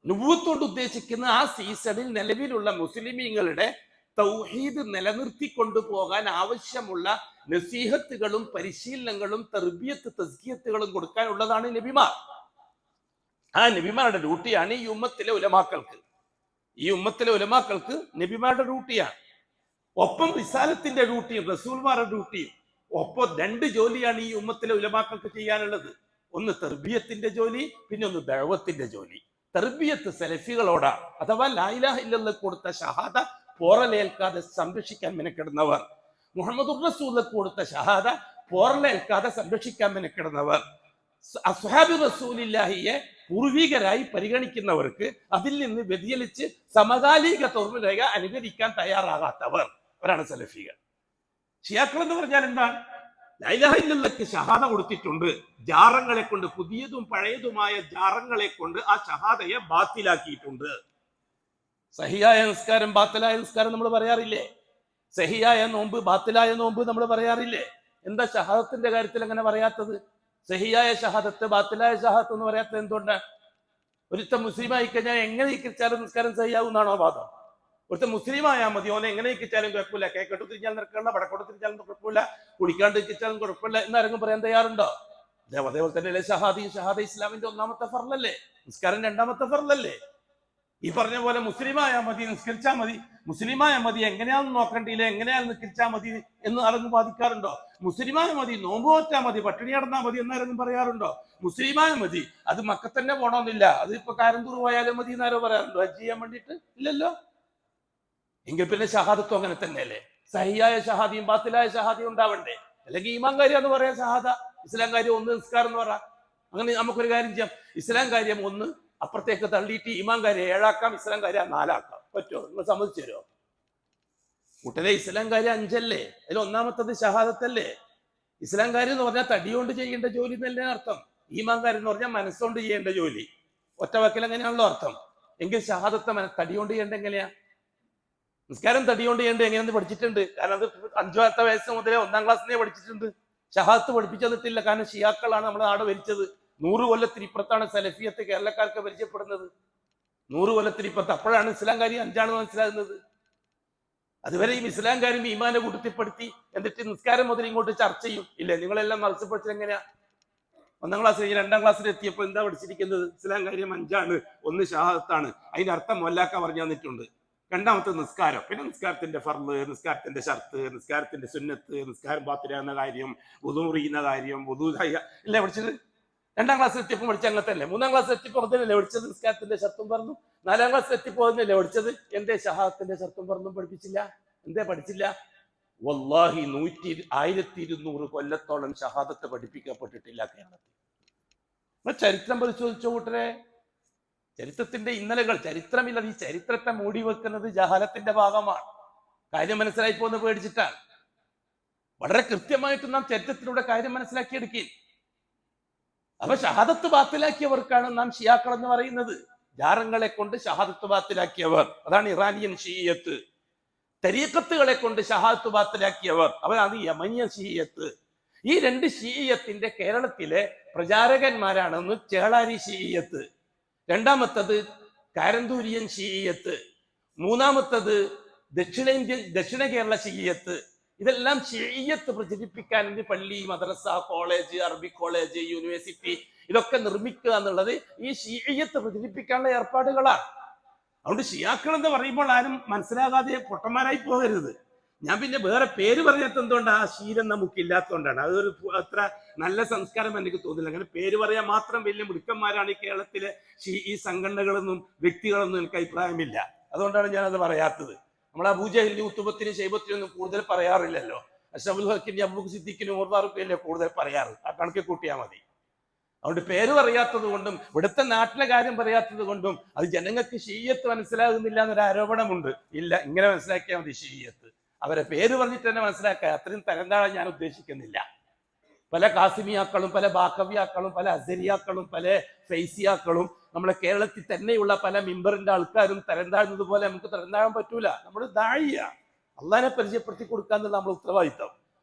നുബുവത്തോട് ഉദ്ദേശിക്കുന്ന ആ സീസണിൽ നിലവിലുള്ള മുസ്ലിമീങ്ങളുടെ തൗഹീദ് നിലനിർത്തിക്കൊണ്ടു പോകാൻ ആവശ്യമുള്ള നസീഹത്തുകളും പരിശീലനങ്ങളും തർബിയത്ത് തസ്കിയത്തുകളും കൊടുക്കാനുള്ളതാണ് നബിമാർ. ആ നബിമാരുടെ ഡ്യൂട്ടിയാണ് ഈ ഉമ്മത്തിലെ ഉലമാക്കൾക്ക്. ഈ ഉമ്മത്തിലെ ഉലമാക്കൾക്ക് നബിമാരുടെ ഡ്യൂട്ടിയാണ്. ഒപ്പം റിസാലത്തിന്റെ ഡ്യൂട്ടിയും റസൂൽമാരുടെ ഡ്യൂട്ടിയും ഒപ്പം രണ്ട് ജോലിയാണ് ഈ ഉമ്മത്തിലെ ഉലമാക്കൾക്ക് ചെയ്യാനുള്ളത്. ഒന്ന് തർബിയത്തിന്റെ ജോലി, പിന്നെ ഒന്ന് ദഅവത്തിന്റെ ജോലി. തർബിയത്ത് സലഫികളോടാണ്, അഥവാ ലാ ഇലാഹ ഇല്ലല്ലാഹ് കൊടുത്ത ഷഹാദ പോറലേൽക്കാതെ സംരക്ഷിക്കാൻ മെനക്കെടുന്നവർ, മുഹമ്മദുർ റസൂൽ കൊടുത്ത ഷഹാദ പോറലേൽക്കാതെ സംരക്ഷിക്കാൻ മെനക്കെടുന്നവർ, അസ്ഹാബി റസൂലില്ലാഹിയെ പൂർവികരായി പരിഗണിക്കുന്നവർക്ക് അതിൽ നിന്ന് വ്യതിചലിച്ച് സമകാലിക തൊഴിലുക അനുകരിക്കാൻ തയ്യാറാകാത്തവർ അവരാണ് സലഫികൾ. ഷിയാക്കൾ എന്ന് പറഞ്ഞാൽ എന്താണ്? ലാ ഇലാഹ ഇല്ലല്ലാഹ്ക്ക് ഷഹാദ കൊടുത്തിട്ടുണ്ട്. ജാറങ്ങളെ കൊണ്ട്, പുതിയതും പഴയതുമായ ജാറങ്ങളെ കൊണ്ട് ആ ഷഹാദയെ ബാത്തിലാക്കിയിട്ടുണ്ട്. സഹിയായ നിസ്കാരം ബാത്തിലായ നിസ്കാരം നമ്മൾ പറയാറില്ലേ? സഹിയായ നോമ്പ് ബാത്തിലായ നോമ്പ് നമ്മൾ പറയാറില്ലേ? എന്താ ഷഹാദത്തിന്റെ കാര്യത്തിൽ അങ്ങനെ പറയാത്തത്? സഹിയായ ഷഹാദത്ത് ബാത്തിലായ ഷഹാദത്ത് എന്ന് പറയാത്തത് എന്തുകൊണ്ടാണ്? ഒരുത്തൻ മുസ്ലിം ആയി കഴിഞ്ഞാൽ എങ്ങനെ ഇക്കിച്ചാലും നിസ്കാരം സഹിയാവുന്നാണോ വാദം? ഒരുത്തൻ മുസ്ലിം ആയാൽ മതി, ഓനെ എങ്ങനെ ഇക്കിച്ചാലും കുഴപ്പമില്ല, കേക്കോട്ട് തിരിച്ചാലും നിൽക്കണ്ട, വടക്കോട്ട് തിരിച്ചാലും കുഴപ്പമില്ല, കുടിക്കാണ്ട് ഇക്കിച്ചാലും കുഴപ്പമില്ല എന്നാരെങ്കിലും പറയാൻ തയ്യാറുണ്ടോ? അതേപോലെ തന്നെ ഷഹാദ ഇസ്ലാമിന്റെ ഒന്നാമത്തെ ഫർളല്ലേ? നിസ്കാരം രണ്ടാമത്തെ ഫർളല്ലേ? ഈ പറഞ്ഞ പോലെ മുസ്ലിമായ മതി, നിസ്കരിച്ചാൽ മതി, മുസ്ലിമായ മതി, എങ്ങനെയാണെന്ന് നോക്കണ്ടില്ല, എങ്ങനെയാണെന്ന് നിസ്കരിച്ചാൽ മതി എന്ന് ആരെങ്കിലും ബാധിക്കാറുണ്ടോ? മുസ്ലിമായ മതി, നോമ്പ് നോറ്റാൽ മതി, പട്ടിണി നടന്നാൽ മതി എന്നാരെങ്കിലും പറയാറുണ്ടോ? മുസ്ലിമായ മതി, അത് മക്കത്തന്നെ പോണമെന്നില്ല, അത് ഇപ്പൊ കാരന്തൂർ പോയാലും മതി എന്നാരോ പറയാറുണ്ടോ ഹജ്ജ് ചെയ്യാൻ വേണ്ടിയിട്ട്? ഇല്ലല്ലോ. എങ്കിൽ പിന്നെ ഷഹാദത്തും അങ്ങനെ തന്നെയല്ലേ? സഹിയായ ഷഹാദിയും ബാത്തിലായ ഷഹാദിയും ഉണ്ടാവണ്ടേ? അല്ലെങ്കിൽ ഈമാൻ കാര്യം എന്ന് പറയാം ഷഹാദ, ഇസ്ലാം കാര്യം ഒന്ന്, നിസ്കാരം എന്ന് പറയാം. അങ്ങനെ നമുക്കൊരു കാര്യം ചെയ്യാം, ഇസ്ലാം കാര്യം ഒന്ന് അപ്പുറത്തേക്ക് തള്ളിയിട്ട് ഈമാൻ കാര്യം 7 ആക്കാം, ഇസ്ലാം കാര്യം 4 ആക്കാം. പറ്റുമോ? നിങ്ങൾ സമ്മതിച്ചു തരുമോ? കൂട്ടരെ ഇസ്ലാം കാര്യം 5 അല്ലേ? അതിൽ ഒന്നാമത്തത് ഷഹാദത്തല്ലേ? ഇസ്ലാം കാര്യം എന്ന് പറഞ്ഞാൽ തടികൊണ്ട് ചെയ്യേണ്ട ജോലി എന്നല്ലേ അർത്ഥം. ഈമാൻ കാര്യം എന്ന് പറഞ്ഞാൽ മനസ്സുകൊണ്ട് ചെയ്യേണ്ട ജോലി. ഒറ്റ വാക്കിൽ അങ്ങനെയാണല്ലോ അർത്ഥം. എങ്കിൽ ഷഹാദത്ത് തടികൊണ്ട് ചെയ്യേണ്ട എങ്ങനെയാ? നിസ്കാരം തടികൊണ്ട് ചെയ്യേണ്ട എങ്ങനെയാന്ന് പഠിച്ചിട്ടുണ്ട്. കാരണം അത് 5 വയസ്സ് മുതലേ 1-ാം ക്ലാസ്സിനെ പഠിച്ചിട്ടുണ്ട്. ഷഹാദത്ത് പഠിപ്പിച്ചു തന്നിട്ടില്ല. കാരണം ഷിയാക്കളാണ് നമ്മുടെ നാട് ഭരിച്ചത്. 100 കൊല്ലത്തിന് ഇപ്പുറത്താണ് സലഫിയത്ത് കേരളക്കാർക്ക് പരിചയപ്പെടുന്നത്. 100 കൊല്ലത്തിന് ഇപ്പുറത്ത്. അപ്പോഴാണ് ഇസ്ലാം കാര്യം 5 മനസ്സിലാകുന്നത്. അതുവരെയും ഇസ്ലാം കാര്യം ഈമാനെ കൂട്ടത്തിപ്പെടുത്തി എന്നിട്ട് നിസ്കാരം മുതൽ ഇങ്ങോട്ട് ചർച്ച ചെയ്യും. ഇല്ലേ, നിങ്ങളെല്ലാം മത്സ്യപ്പെടുത്തൽ എങ്ങനെയാ? 1-ാം ക്ലാസ് കഴിഞ്ഞ് 2-ാം ക്ലാസ്സിൽ എത്തിയപ്പോൾ എന്താ പഠിച്ചിരിക്കുന്നത്? ഇസ്ലാം കാര്യം 5, 1 ഷഹാദത്താണ്. അതിന്റെ അർത്ഥം മൊല്ലാക്ക പറഞ്ഞു തന്നിട്ടുണ്ട്. 2-ാമത്തെ നിസ്കാരം, പിന്നെ നിസ്കാരത്തിന്റെ ഫർള്, നിസ്കാരത്തിന്റെ ഷർത്ത്, നിസ്കാരത്തിന്റെ സുന്നത്ത്, നിസ്കാരം പാത്തിരാകുന്ന കാര്യം, വുദൂ ചെയ്യുന്ന കാര്യം, വുദൂ ഇല്ലേ പഠിച്ചത്? 2-ാം ക്ലാസ്സിൽ എത്തിയപ്പോൾ പഠിച്ച അങ്ങനത്തല്ലേ. 3-ാം ക്ലാസ്സിൽ എത്തിയപ്പോൾ അതല്ലേ പഠിച്ചത്? നിസ്കാരത്തിന്റെ ഷർത്തും പറഞ്ഞു. 4-ാം ക്ലാസ്സിൽ എത്തിയപ്പോൾ അതല്ലേ പഠിച്ചത്? എന്തേ ഷഹാദത്തിന്റെ ഷർത്തും പറഞ്ഞും പഠിപ്പിച്ചില്ല? എന്തേ പഠിച്ചില്ല? വല്ലാഹി 1200 കൊല്ലത്തോളം ഷഹാദത്ത് പഠിപ്പിക്കപ്പെട്ടിട്ടില്ല കേരളത്തിൽ. ചരിത്രം പരിശോധിച്ചോ കൂട്ടരെ. ചരിത്രത്തിന്റെ ഇന്നലകൾ, ചരിത്രമില്ല. ഈ ചരിത്രത്തെ മൂടി വെക്കുന്നത് ജഹാലത്തിന്റെ ഭാഗമാണ്. കാര്യം മനസ്സിലായി പോകുന്ന പേടിച്ചിട്ടാണ്. വളരെ കൃത്യമായിട്ട് നാം ചരിത്രത്തിലൂടെ കാര്യം മനസ്സിലാക്കിയെടുക്കുക. അപ്പൊ ഷഹാദത്ത് ബാത്തിലാക്കിയവർക്കാണ് നാം ഷിയാക്കൾ എന്ന് പറയുന്നത്. ജാറങ്ങളെ കൊണ്ട് ഷഹാദത്ത് ബാത്തിലാക്കിയവർ, അതാണ് ഇറാനിയൻ ഷിയത്ത്. തരീഖത്തുകളെ കൊണ്ട് ഷഹാദത്ത് ബാത്തിലാക്കിയവർ, അവരാണ് യമനിയ ഷിയത്ത്. ഈ 2 ഷിയത്തിന്റെ കേരളത്തിലെ പ്രചാരകന്മാരാണെന്ന് ചേളാരി ഷിയത്ത്, 2-ാമത്തത് കാരന്തൂരിയൻ ഷിയത്ത്, 3-ാമത്തത് ദക്ഷിണ കേരള ഷിയത്ത്. ഇതെല്ലാം ഷിയത്ത് പ്രചരിപ്പിക്കാൻ വേണ്ടി പള്ളി, മദ്രസ, കോളേജ്, അറബിക് കോളേജ്, യൂണിവേഴ്സിറ്റി ഇതൊക്കെ നിർമ്മിക്കുക എന്നുള്ളത് ഈ ഷിയത്ത് പ്രചരിപ്പിക്കാനുള്ള ഏർപ്പാടുകളാണ്. അതുകൊണ്ട് ഷിയാക്കൾ എന്ന് പറയുമ്പോൾ ആരും മനസ്സിലാകാതെ പൊട്ടന്മാരായി പോകരുത്. ഞാൻ പിന്നെ വേറെ പേര് പറയാത്ത എന്തുകൊണ്ട്? ആ ശീലം നമുക്കില്ലാത്തതുകൊണ്ടാണ്. അതൊരു അത്ര നല്ല സംസ്കാരം എനിക്ക് തോന്നില്ല. അങ്ങനെ പേര് പറയാൻ മാത്രം വലിയ മിടുക്കന്മാരാണ് ഈ കേരളത്തിലെ ഈ സംഘടനകളൊന്നും വ്യക്തികളൊന്നും എനിക്ക് അഭിപ്രായമില്ല. അതുകൊണ്ടാണ് ഞാനത് പറയാത്തത്. നമ്മൾ അബൂജഹലിനും ഉത്തുബത്തിനും ശൈബത്തിനും കൂടുതൽ പറയാറില്ലല്ലോ. അഷ്റഫുൽ ഹക്കിനും അബൂബക്കർ സിദ്ദീഖിനും ഉമർ ഫാറൂഖിനും കൂടുതൽ പറയാറ്. ആ കണക്ക് കൂട്ടിയാൽ മതി. അതുകൊണ്ട് പേര് പറയാത്തത് കൊണ്ടും ഇവിടുത്തെ നാട്ടിലെ കാര്യം പറയാത്തത് കൊണ്ടും അത് ജനങ്ങൾക്ക് ഷിയത്ത് മനസ്സിലാകുന്നില്ല എന്നൊരു ആരോപണമുണ്ട്. ഇല്ല, ഇങ്ങനെ മനസ്സിലാക്കിയാൽ മതി. ഷിയത്ത് അവരെ പേര് പറഞ്ഞിട്ട് തന്നെ മനസ്സിലാക്കുക. അത്രയും തരംതാഴാൻ ഞാൻ ഉദ്ദേശിക്കുന്നില്ല. പല കാസിമിയാക്കളും പല ബാക്കവിയാക്കളും പല അസരിയാക്കളും പല ഫൈസിയാക്കളും നമ്മളെ കേരളത്തിൽ തന്നെയുള്ള പല മിമ്പറിന്റെ ആൾക്കാരും തരംതാഴുന്നത് പോലെ നമുക്ക് തരംതാഴാൻ പറ്റൂല. നമ്മൾ ദാഴിയ അള്ളാഹിനെ പരിചയപ്പെടുത്തി കൊടുക്കാന്നുള്ള നമ്മുടെ ഉത്തരവാദിത്തം.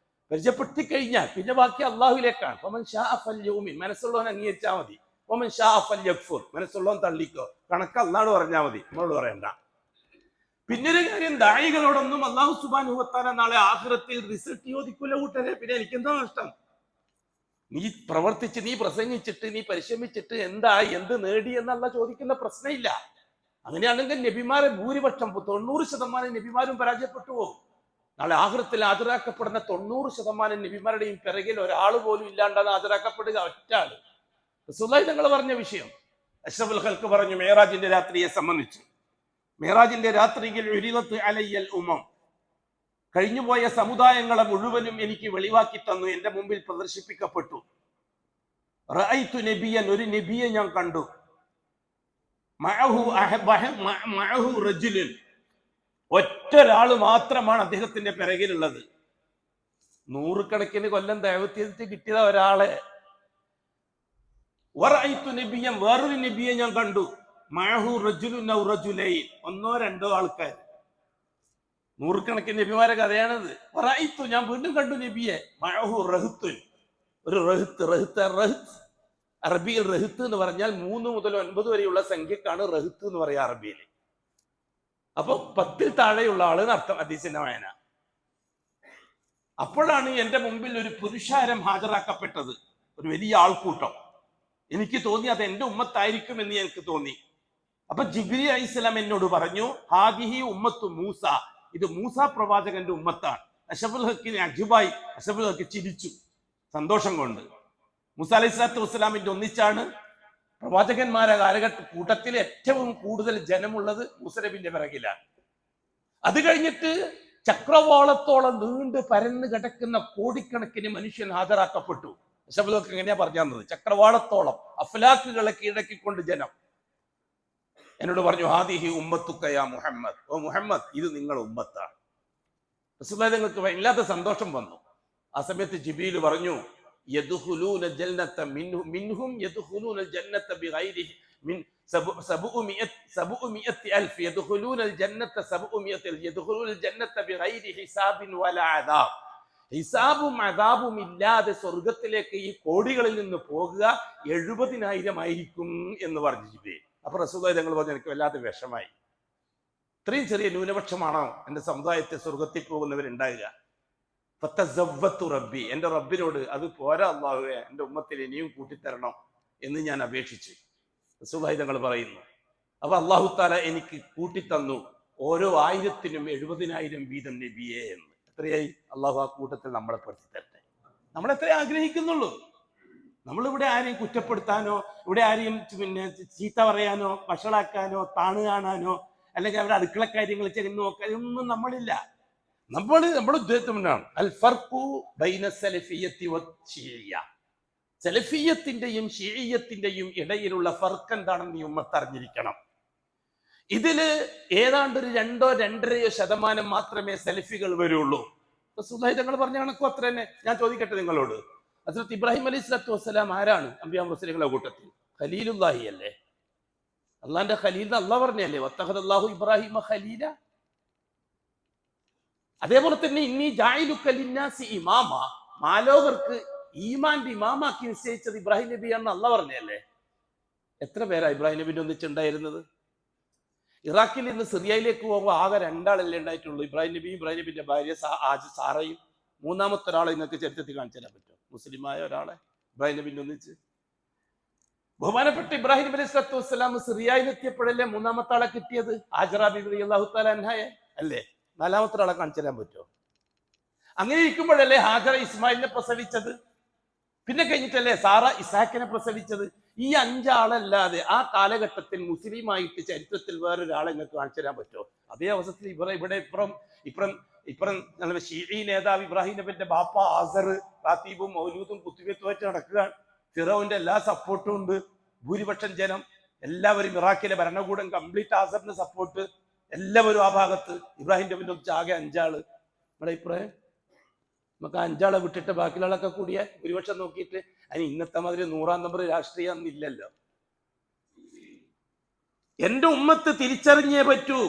പരിചയപ്പെടുത്തി കഴിഞ്ഞാൽ പിന്നെ ബാക്കി അള്ളാഹുവിലേക്കാണ്. മനസ്സുള്ളവൻ അംഗീകരിച്ചാൽ മതി. മനസ്സുള്ളവൻ തള്ളിക്കോ. കണക്ക് അള്ളാഹ് പറഞ്ഞാൽ മതി, നമ്മളോട് പറയണ്ട. പിന്നൊരു കാര്യം, ദായികളോടൊന്നും അള്ളാഹു സുബ്ഹാനഹു വ തആല നാളെ ആഖിറത്തിൽ റിസൾട്ട് ചോദിക്കൂല കൂട്ടരെ. പിന്നെ എനിക്കെന്താ നഷ്ടം? നീ പ്രവർത്തിച്ച്, നീ പ്രസംഗിച്ചിട്ട്, നീ പരിശ്രമിച്ചിട്ട് എന്തായി, എന്ത് നേടി എന്നല്ല ചോദിക്കുന്ന പ്രശ്നമില്ല. അങ്ങനെയാണെങ്കിൽ നബിമാരെ ഭൂരിപക്ഷം 90% നബിമാരും പരാജയപ്പെട്ടു പോകും. നാളെ ആഖിറത്തിൽ ഹാജരാക്കപ്പെടുന്ന 90% നബിമാരുടെയും പിറകിൽ ഒരാൾ പോലും ഇല്ലാണ്ടാണ് ഹാജരാക്കപ്പെടുക. ഒറ്റ ആള്. റസൂലുള്ളാഹി തങ്ങൾ പറഞ്ഞ വിഷയം അഷ്റഫുൽ ഖൽഖ് പറഞ്ഞു മേറാജിന്റെ രാത്രിയെ സംബന്ധിച്ച്. മേറാജിന്റെ രാത്രിയിൽ ഉരിദത്ത് അലയ്യൽ ഉമം, കഴിഞ്ഞുപോയ സമുദായങ്ങളെ മുഴുവനും എനിക്ക് വെളിവാക്കി തന്നു, എന്റെ മുമ്പിൽ പ്രദർശിപ്പിക്കപ്പെട്ടു. റഅയ്തു നബിയൻ, ഒരു നബിയെ ഞാൻ കണ്ടു. മഅഹു റജുലുൻ, ഒറ്റൊരാള് മാത്രമാണ് അദ്ദേഹത്തിന്റെ പിറകിലുള്ളത്. 100 കണക്കിന് കൊല്ലം ദഅവത്ത് ചെയ്തിട്ട് കിട്ടിയത ഒരാളെ. വറഅയ്തു നബിയൻ, വേറൊരു നബിയെ ഞാൻ കണ്ടു. മഅഹു റജുലുൻ ഔ റജുലൈൻ, 1-2 ആൾക്കാർ. 100 കണക്കിന് നബിമാരെ കഥയാണത്. വറഅയ്തു, ഞാൻ വീണ്ടും കണ്ടു നബിയെ. മഅഹു റഹ്തുൻ, ഒരു റഹ്ത്ത്. അറബിയിൽ റഹ്ത്ത് എന്ന് പറഞ്ഞാൽ 3 മുതൽ 9 വരെയുള്ള സംഖ്യക്കാണ് റഹ്ത്ത് എന്ന് പറയാ അറബിയിൽ. അപ്പൊ 10-ൽ താഴെയുള്ള ആള് അർത്ഥം ഹദീസിന്റെ വായന. അപ്പോഴാണ് എന്റെ മുമ്പിൽ ഒരു പുരുഷാരം ഹാജരാക്കപ്പെട്ടത്, ഒരു വലിയ ആൾക്കൂട്ടം. എനിക്ക് തോന്നി അത് എന്റെ ഉമ്മത്തായിരിക്കും എന്ന് എനിക്ക് തോന്നി. അപ്പൊ ജിബ്രീൽ അലൈഹിസ്സലാം എന്നോട് പറഞ്ഞു, ഹാദിഹി ഉമ്മത്തു മൂസ, ഇത് മൂസ പ്രവാചകന്റെ ഉമ്മത്താണ്. അഷ്റഫുൽ ഹക്കിനെ അജുബായി, അഷ്റഫുൽ ഹക്ക് ചിരിച്ചു സന്തോഷം കൊണ്ട്. മൂസ അലൈഹിസ്സലാത്തു വസ്സലാമിന്റെ ഒന്നിച്ചാണ് പ്രവാചകന്മാരെ കൂട്ടത്തിൽ ഏറ്റവും കൂടുതൽ ജനമുള്ളത് മൂസ നബിന്റെ പിറകിലാണ്. അത് കഴിഞ്ഞിട്ട് ചക്രവാളത്തോളം നീണ്ട് പരന്ന് കിടക്കുന്ന കോടിക്കണക്കിന് മനുഷ്യൻ ഹാജരാക്കപ്പെട്ടു. അഷ്റഫുൽ ഹക്ക് എങ്ങനെയാ പറഞ്ഞു തന്നത്? ചക്രവാളത്തോളം അഫ്ലാക്കുകളെ കീഴടക്കിക്കൊണ്ട് ജനം. എന്നോട് പറഞ്ഞു, ഹാദിഹി ഉമ്മത്തുക യാ മുഹമ്മദ്, ഓ മുഹമ്മദ്, ഇത് നിങ്ങളുടെ ഉമ്മത്താണ്. റസൂലുള്ളാഹി തങ്ങൾക്ക് വല്ലാത്ത സന്തോഷം വന്നു. ആ സമയത്ത് ജിബ്രീൽ പറഞ്ഞു, യദ്ഖുലൂന ജന്നത മിൻഹും യദ്ഖുലൂന ജന്നത ബിഗൈരി മിൻ 700,000 യദ്ഖുലൂന ജന്നത 700 യദ്ഖുലൂന ജന്നത ബിഗൈരി ഹിസാബിൻ വലാ അദാബ്. ഹിസാബും അദാബും ഇല്ലാതെ സ്വർഗത്തിലേക്ക് ഈ കോടികളിൽ നിന്ന് പോകുക 70,000 ആയിരിക്കും എന്ന് പറഞ്ഞു ജിബ്രീൽ. അപ്പൊ റസൂലുള്ളാഹി തങ്ങൾ പറഞ്ഞു, എനിക്ക് വല്ലാത്ത വിഷമായി. ഇത്രയും ചെറിയ ന്യൂനപക്ഷമാണോ എൻ്റെ സമുദായത്തെ സ്വർഗത്തിൽ പോകുന്നവരുണ്ടാകുക? ഫതസവ്വത്തു റബ്ബി, എൻ്റെ റബ്ബിനോട് അത് പോരാ അല്ലാഹുവേ, എൻ്റെ ഉമ്മത്തിൽ ഇനിയും കൂട്ടിത്തരണം എന്ന് ഞാൻ അപേക്ഷിച്ചു. റസൂലുള്ളാഹി തങ്ങൾ പറയുന്നു, അപ്പൊ അല്ലാഹു തആല എനിക്ക് കൂട്ടിത്തന്നു ഓരോ 1000-നും 70,000 വീതം നബിയെ എന്ന്. എത്രയായി? അള്ളാഹു ആ കൂട്ടത്തിൽ നമ്മളെ പെടുത്തി തരട്ടെ. നമ്മളെത്രേ ആഗ്രഹിക്കുന്നുള്ളൂ. നമ്മളിവിടെ ആരെയും കുറ്റപ്പെടുത്താനോ, ഇവിടെ ആരെയും ചീത്ത പറയാനോ, വഷളാക്കാനോ, താണു കാണാനോ, അല്ലെങ്കിൽ അവരുടെ അടുക്കള കാര്യങ്ങൾ ചെന്ന് നോക്കാൻ ഒന്നും നമ്മളില്ല. നമ്മുടെ ഉദ്ദേശത്തിനാണ് അൽ ഫർഖു ബൈന സലഫിയ്യത്തി വശിയ്യ. സലഫിയ്യത്തിന്റെയും ശിഈയ്യത്തിന്റെയും ഇടയിലുള്ള ഫർക്ക് എന്താണെന്ന് ഈ ഉമ്മത്ത് അറിഞ്ഞിരിക്കണം. ഇതില് ഏതാണ്ട് ഒരു 2-2.5% മാത്രമേ സലഫികൾ വരുള്ളൂ. റസൂലുള്ളാഹി തങ്ങൾ പറഞ്ഞ കണക്കും അത്ര തന്നെ. ഞാൻ ചോദിക്കട്ടെ നിങ്ങളോട്, ഹസ്രത്ത് ഇബ്രാഹിം അലൈഹിസ്സലാത്തു വസ്സലാം ആരാണ്? അംബിയാ മുർസലുകളുടെ കൂട്ടത്തിൽ ഖലീലുല്ലാഹി അല്ലേ? അള്ളാന്റെ ഖലീൽ അള്ളാഹ് പറഞ്ഞല്ലേ, വത്തഖദല്ലാഹു ഇബ്രാഹിമ ഖലീല. അതേപോലെ തന്നെ ഇന്നി ജാഇലുക ലിന്നാസി ഇമാമ, മാലോകർക്ക് ഈമാന്റെ ഇമാമാക്കി നിശ്ചയിച്ചത് ഇബ്രാഹിം നബിയാണെന്ന് അള്ളാഹ് പറഞ്ഞല്ലേ. എത്ര പേരാ ഇബ്രാഹിം നബിന്റെ ഒന്നിച്ചുണ്ടായിരുന്നത്? ഇറാഖിൽ നിന്ന് സിറിയയിലേക്ക് പോകുമ്പോൾ ആകെ 2 ആളല്ലേ ഉണ്ടായിട്ടുള്ളൂ, ഇബ്രാഹിം നബിയും ഇബ്രാഹിം നബിന്റെ ഭാര്യ സാറയും. മൂന്നാമത്തെ ഒരാളെ നിങ്ങൾക്ക് ചരിത്രത്തിൽ കാണിച്ചു തരാൻ പറ്റും? മുസ്ലിമായ ഒരാളെ ഇബ്രാഹിം നബിന്റെ ഒന്നിച്ച്. ബഹുമാനപ്പെട്ട ഇബ്രാഹിം നബി അലൈഹിസ്സലാത്തു വസ്സലാം സിറിയയിലെത്തിയപ്പോഴല്ലേ മൂന്നാമത്തെ ആളെ കിട്ടിയത്? ഹാജറ ബീവി റളിയല്ലാഹു തആല അൻഹയെ അല്ലേ? 4ാമത്തെ ആളെ കാണിച്ചു തരാൻ പറ്റുമോ? അങ്ങനെ ഇരിക്കുമ്പോഴല്ലേ ഹാജറ ഇസ്മായിലിനെ പ്രസവിച്ചത്. പിന്നെ കഴിഞ്ഞിട്ടല്ലേ സാറ ഇസാഖിനെ പ്രസവിച്ചത്. ഈ 5 ആളല്ലാതെ ആ കാലഘട്ടത്തിൽ മുസ്ലിമായിട്ട് ചരിത്രത്തിൽ വേറൊരാളെ നിങ്ങൾക്ക് കാണിച്ചു തരാൻ പറ്റുമോ? അതേ അവസരത്തിൽ ഇപ്പുറം ഷീഈ നേതാവ് ഇബ്രാഹിം നബിന്റെ ബാപ്പ ആസർ ഖാത്തീബും മൗലൂദും കുത്തുബത്തുമായിട്ട് നടക്കുകയാണ്. ഫിറൗന്റെ എല്ലാ സപ്പോർട്ടും ഉണ്ട്. ഭൂരിപക്ഷം ജനം എല്ലാവരും, ഇറാഖിലെ ഭരണകൂടം കംപ്ലീറ്റ് ആസറിന് സപ്പോർട്ട്, എല്ലാവരും ആ ഭാഗത്ത്. ഇബ്രാഹിം നബിന്റെ ഒന്നിച്ച് ആകെ 5 ആള്. നമ്മുടെ അഭിപ്രായം, നമുക്ക് 5 ആളെ വിട്ടിട്ട് ബാക്കിയുള്ളതൊക്കെ കൂടിയ ഭൂരിപക്ഷം നോക്കിയിട്ട് അതിന് ഇന്നത്തെ മാതിരി 100-ാം നമ്പർ രാഷ്ട്രീയം ഒന്നില്ലല്ലോ. എന്റെ ഉമ്മത്ത് തിരിച്ചറിഞ്ഞേ പറ്റൂ.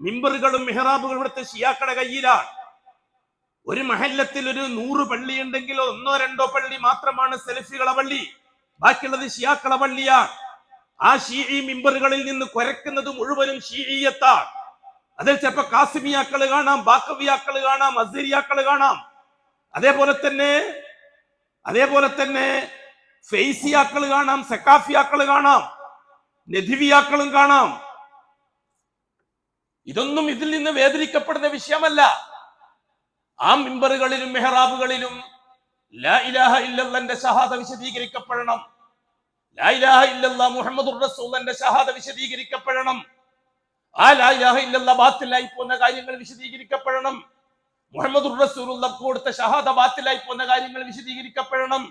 മിമ്പറുകളും മിഹ്റാബുകളും ഇവിടുത്തെ ഷിയാക്കളുടെ കയ്യിലാണ്. ഒരു മഹല്ലത്തിൽ ഒരു 100 പള്ളി ഉണ്ടെങ്കിൽ 1-2 പള്ളി മാത്രമാണ് സലഫികളെ പള്ളി, ബാക്കിയുള്ളത് ഷിയാക്കളെ പള്ളിയാണ്. ആ ഷീഈ മിമ്പറുകളിൽ നിന്ന് കുരക്കുന്നത് മുഴുവനും ഷീഈയത്താണ്. അതിൽ ചിലപ്പോ കാസിമിയാക്കള് കാണാം, ബാക്കവിയാക്കള് കാണാം, അസ്സരിയാക്കള് കാണാം. അതേപോലെ തന്നെ ഫെയ്സിയാക്കള് കാണാം, സക്കാഫിയാക്കള് കാണാം, നദിവിയാക്കളും കാണാം. ഇതൊന്നും ഇതിൽ നിന്ന് വേദനിക്കപ്പെടുന്ന വിഷയമല്ല. ആ മിമ്പറുകളിലും മെഹ്റാബുകളിലും ലാ ഇലാഹ ഇല്ലല്ലാഹ്ന്റെ ഷഹാദ വിശദീകരിക്കപ്പെടണം. ലാ ഇലാഹ ഇല്ലല്ലാഹ് മുഹമ്മദുർ റസൂലുള്ളാഹിന്റെ ഷഹാദ വിശദീകരിക്കപ്പെടണം. ആ ലാ ഇലാഹ ഇല്ലല്ലാഹ് ബാത്തിലായി പോകുന്ന കാര്യങ്ങൾ വിശദീകരിക്കപ്പെടണം. മുഹമ്മദുർ റസൂലുള്ളാഹ് കൊടുത്ത ഷഹാദ ബാത്തിലായി പോകുന്ന കാര്യങ്ങൾ വിശദീകരിക്കപ്പെടണം.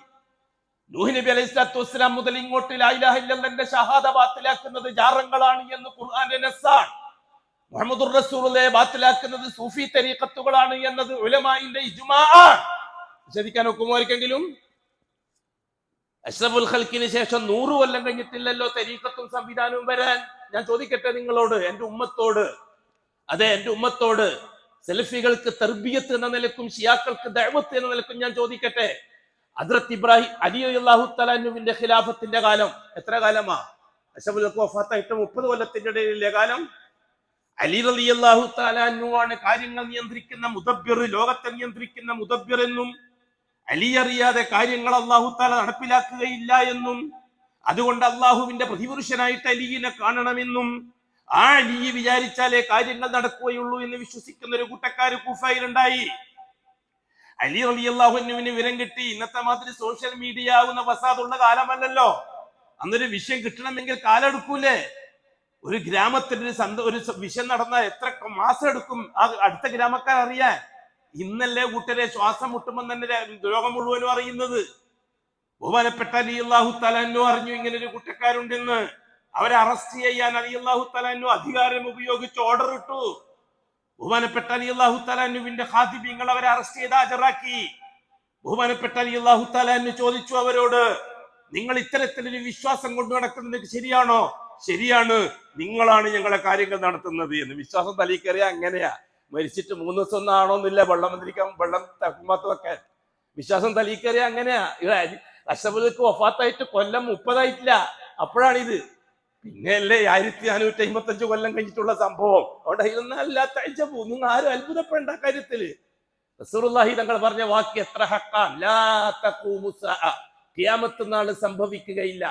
നൂഹ് നബി അലൈഹിസ്സലാത്തു വസ്സലാം മുതൽ ഇങ്ങോട്ട് ലാ ഇലാഹ ഇല്ലല്ലാഹ്ന്റെ ഷഹാദ ബാത്തിലാക്കുന്നത് ജാറങ്ങളാണ് എന്ന് ഖുർആന്റെ നസ്സാണ്. മുഹമ്മദുർ റസൂലുള്ളാഹിയെ ബാത്തിലാക്കുന്നത് സൂഫി തരീഖത്തുകളാണ് എന്നത് ഉലമാഇന്റെ ഇജ്മാഅാണ്. വിശദിക്കാൻ ഒക്കുമായിരിക്കെങ്കിലും അഷ്റഫുൽ ഖൽക്കിന് ശേഷം 100 കൊല്ലം കഴിഞ്ഞിട്ടില്ലല്ലോ തരീഖത്തും സംവിധാനവും വരാൻ. ഞാൻ ചോദിക്കട്ടെ നിങ്ങളോട്, എന്റെ ഉമ്മത്തോട്, അതെ എന്റെ ഉമ്മത്തോട്, സെൽഫികൾക്ക് തർബിയത്ത് എന്ന നിലക്കും ഷിയാക്കൾക്ക് ദഅവത്ത് എന്ന നിലക്കും ഞാൻ ചോദിക്കട്ടെ, ഹദ്റത്ത് ഇബ്രാഹിം അലി റളിയല്ലാഹു തആല അൻഹുവിന്റെ ഖിലാഫത്തിന്റെ കാലം എത്ര കാലമാ? അഷ്റഫുൽ ഖൽക്ക് വഫാത്തായിട്ട് 30 കൊല്ലത്തിന്റെ ഇടയിലെ കാലം. അലി റളിയല്ലാഹു തആല അൻഹു ആണ് കാര്യങ്ങൾ നിയന്ത്രിക്കുന്ന മുദബ്ബിർ, ലോകത്തെ നിയന്ത്രിക്കുന്ന മുദബ്ബിർ എന്നും, അലി അറിയാതെ കാര്യങ്ങൾ അല്ലാഹു തആല നടപ്പിലാക്കുകയില്ല എന്നും, അതുകൊണ്ട് അല്ലാഹുവിന്റെ പ്രതിപുരുഷനായിട്ട് അലിയെ കാണണമെന്നും, ആ അലി വിചാരിച്ചാലേ കാര്യങ്ങൾ നടക്കുകയുള്ളൂ എന്ന് വിശ്വസിക്കുന്ന ഒരു കൂട്ടക്കാര് കൂഫയിലുണ്ടായി. അലി റളിയല്ലാഹു അൻഹുവിന് വിവരം കിട്ടി. ഇന്നത്തെ മാതിരി സോഷ്യൽ മീഡിയ ആവുന്ന ഫസാദുള്ള കാലമല്ലല്ലോ. അന്നൊരു വിഷയം കിട്ടണമെങ്കിൽ കാലെടുക്കൂലേ? ഒരു ഗ്രാമത്തിൽ ഒരു വിഷയം നടന്നാൽ എത്ര മാസം എടുക്കും ആ അടുത്ത ഗ്രാമക്കാർ അറിയാൻ? ഇന്നല്ലേ കൂട്ടരെ ശ്വാസം മുട്ടുമ്പോൾ തന്നെ ലോകം മുഴുവനും അറിയുന്നത്. ബഹുമാനപ്പെട്ട അലി അല്ലാഹു തആല അൻഹു അറിഞ്ഞു ഇങ്ങനെ ഒരു കൂട്ടക്കാരുണ്ടെന്ന്. അവരെ അറസ്റ്റ് ചെയ്യാൻ അലി അല്ലാഹു തആല അൻഹു അധികാരം ഉപയോഗിച്ച് ഓർഡർ ഇട്ടു. ബഹുമാനപ്പെട്ട റളിയല്ലാഹു തആല അൻഹുവിന്റെ ഖാദിബീങ്ങൾ അവരെ അറസ്റ്റ് ചെയ്ത് ഹാജരാക്കി. ബഹുമാനപ്പെട്ട റളിയല്ലാഹു തആല അൻഹു ചോദിച്ചു അവരോട്, നിങ്ങൾ ഇത്തരത്തിലൊരു വിശ്വാസം കൊണ്ട് നടക്കുന്നത് ശരിയാണോ? ശരിയാണ്, നിങ്ങളാണ് ഞങ്ങളെ കാര്യങ്ങൾ നടത്തുന്നത് എന്ന്. വിശ്വാസം തലയിൽ കയറിയ അങ്ങനെയാ. മരിച്ചിട്ട് 3 ദിവസം ഒന്നും ആണോന്നില്ല വെള്ളം വന്നിരിക്കാൻ, വെള്ളം തക്കുമാത്തൊക്കെ. വിശ്വാസം തലയിൽ കയറിയ അങ്ങനെയാ. അഷ്റഫുൽക്ക് വഫാത്തായിട്ട് കൊല്ലം 30 ആയിട്ടില്ല, അപ്പോഴാണിത്. പിന്നെയല്ലേ 1455 കൊല്ലം കഴിഞ്ഞിട്ടുള്ള സംഭവം. അവിടെ ഇതൊന്നും അല്ലാത്ത അയച്ചപ്പോ നിങ്ങൾ ആരും അത്ഭുതപ്പെടേണ്ട കാര്യത്തില്. റസൂലുള്ളാഹി തങ്ങൾ പറഞ്ഞ വാക്ക് എത്ര ഹഖാൻ, ലാ തഖൂമു സഅ, ഖിയാമത്ത് നാൾ സംഭവിക്കുകയില്ല.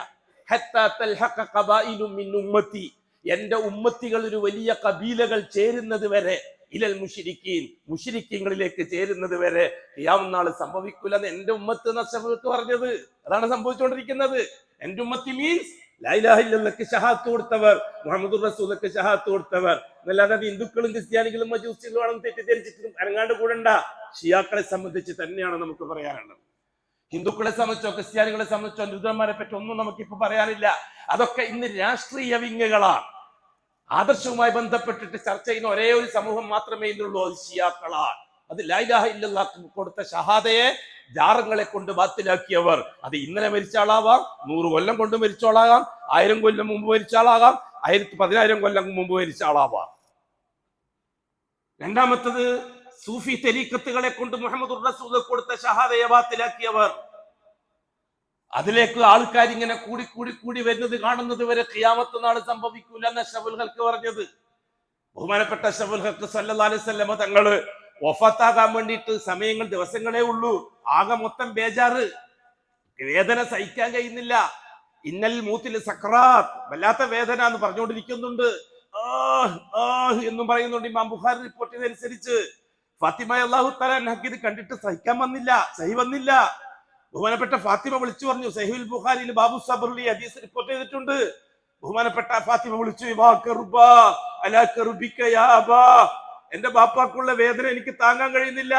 ഹത്താ തൽഹഖ ഖബായിലു മിൻ ഉമ്മത്തി, എന്റെ ഉമ്മത്തികൾ ഒരു വലിയ കബീലകൾ ചേരുന്നത് വരെ, ഇലൽ മുശ്രിക്കീൻ, മുശ്രിക്കീങ്ങളിലേക്ക് ചേരുന്നത് വരെ ഖിയാമത്ത് നാൾ സംഭവിക്കില്ലെന്ന് എന്റെ ഉമ്മത്ത് നശബത്ത് പറഞ്ഞത്. അതാണ് സംഭവിച്ചുകൊണ്ടിരിക്കുന്നത്. എന്റെ ഉമ്മത്തി മീൻസ് ലാ ഇലാഹ ഇല്ലല്ലാഹ്ക്ക് ശഹാദത്ത് കൊടുത്തവർ, മുഹമ്മദുർ റസൂലുള്ളാഹിക്ക് ശഹാദത്ത് കൊടുത്തവർ. എന്നല്ലാതെ ഹിന്ദുക്കളും ക്രിസ്ത്യാനികളും മജൂസികളും ആണെന്ന് തെറ്റിദ്ധരിച്ചിട്ടും അനങ്ങാണ്ട് കൂടണ്ട. ഷിയാക്കളെ സംബന്ധിച്ച് തന്നെയാണ് നമുക്ക് പറയാനുള്ളത്. ഹിന്ദുക്കളെ സംബന്ധിച്ചോ ക്രിസ്ത്യാനികളെ സംബന്ധിച്ചോ ഹിന്ദുന്മാരെ പറ്റി ഒന്നും നമുക്കിപ്പോ പറയാനില്ല. അതൊക്കെ ഇന്ന് രാഷ്ട്രീയ വിങ്ങുകളാണ്. ആദർശവുമായി ബന്ധപ്പെട്ടിട്ട് ചർച്ച ചെയ്യുന്ന ഒരേ ഒരു സമൂഹം മാത്രമേ ഇന്നുള്ളൂ, അത് ഷിയാക്കളാണ്. അത് ലാ ഇലാഹ ഇല്ലല്ലാഹ് കൊടുത്ത ഷഹാദയെ ജാറങ്ങളെ കൊണ്ട് ബാത്തിലാക്കിയവർ. അത് ഇന്നലെ മരിച്ച ആളാവാം, 100 കൊല്ലം കൊണ്ട് മരിച്ച ആളാകാം, 1000 കൊല്ലം മുമ്പ് മരിച്ച ആളാകാം, 1000 കൊല്ലം മുമ്പ് മരിച്ച ആളാവാം. രണ്ടാമത്തത് സൂഫി തരീഖത്തുകളെ കൊണ്ട് മുഹമ്മദുർ റസൂൽ കൊടുത്ത ഷഹാദയെ ബാത്തിലാക്കിയവർ. അതിലേക്ക് ആൾക്കാർ ഇങ്ങനെ കൂടി കൂടി കൂടി വരുന്നത് കാണുന്നത് വരെ ഖിയാമത്ത് നാൾ സംഭവിക്കൂല എന്ന് അഷ്റഫുൽ ഖൽഖ് പറഞ്ഞത്. ബഹുമാനപ്പെട്ട അഷ്റഫുൽ ഖൽഖ് സല്ലല്ലാഹു അലൈഹി വസല്ലം തങ്ങള് വഫാത്താകാൻ വേണ്ടിയിട്ട് സമയങ്ങൾ, ദിവസങ്ങളേ ഉള്ളൂ. ആകെ മൊത്തം ബേജാറ്, വേദന സഹിക്കാൻ കഴിയുന്നില്ല. ഇന്നൽ മൂത്തിൽ സക്രാത്ത്, വല്ലാത്ത വേദന എന്ന് പറഞ്ഞുകൊണ്ടിരിക്കുന്നുണ്ട്. എന്നും പറയുന്നുണ്ട്. ഇമാം ബുഖാരി റിപ്പോർട്ട് ചെയ്തനുസരിച്ച് ഫാത്തിമ അല്ലാഹു തആല അൻഹയ്ക്ക് ഇത് കണ്ടിട്ട് സഹിക്കാൻ വന്നില്ല, സഹി വന്നില്ല. ബഹുമാനപ്പെട്ട ഫാത്തിമ വിളിച്ചു പറഞ്ഞു. സഹീഹുൽ ബുഖാരിയിൽ ബാബു സബ്റിൽ ഹദീസ് റിപ്പോർട്ട് ചെയ്തിട്ടുണ്ട്. ബഹുമാനപ്പെട്ട ഫാത്തിമ വിളിച്ചു, എന്റെ ബാപ്പാക്കുള്ള വേദന എനിക്ക് താങ്ങാൻ കഴിയുന്നില്ല.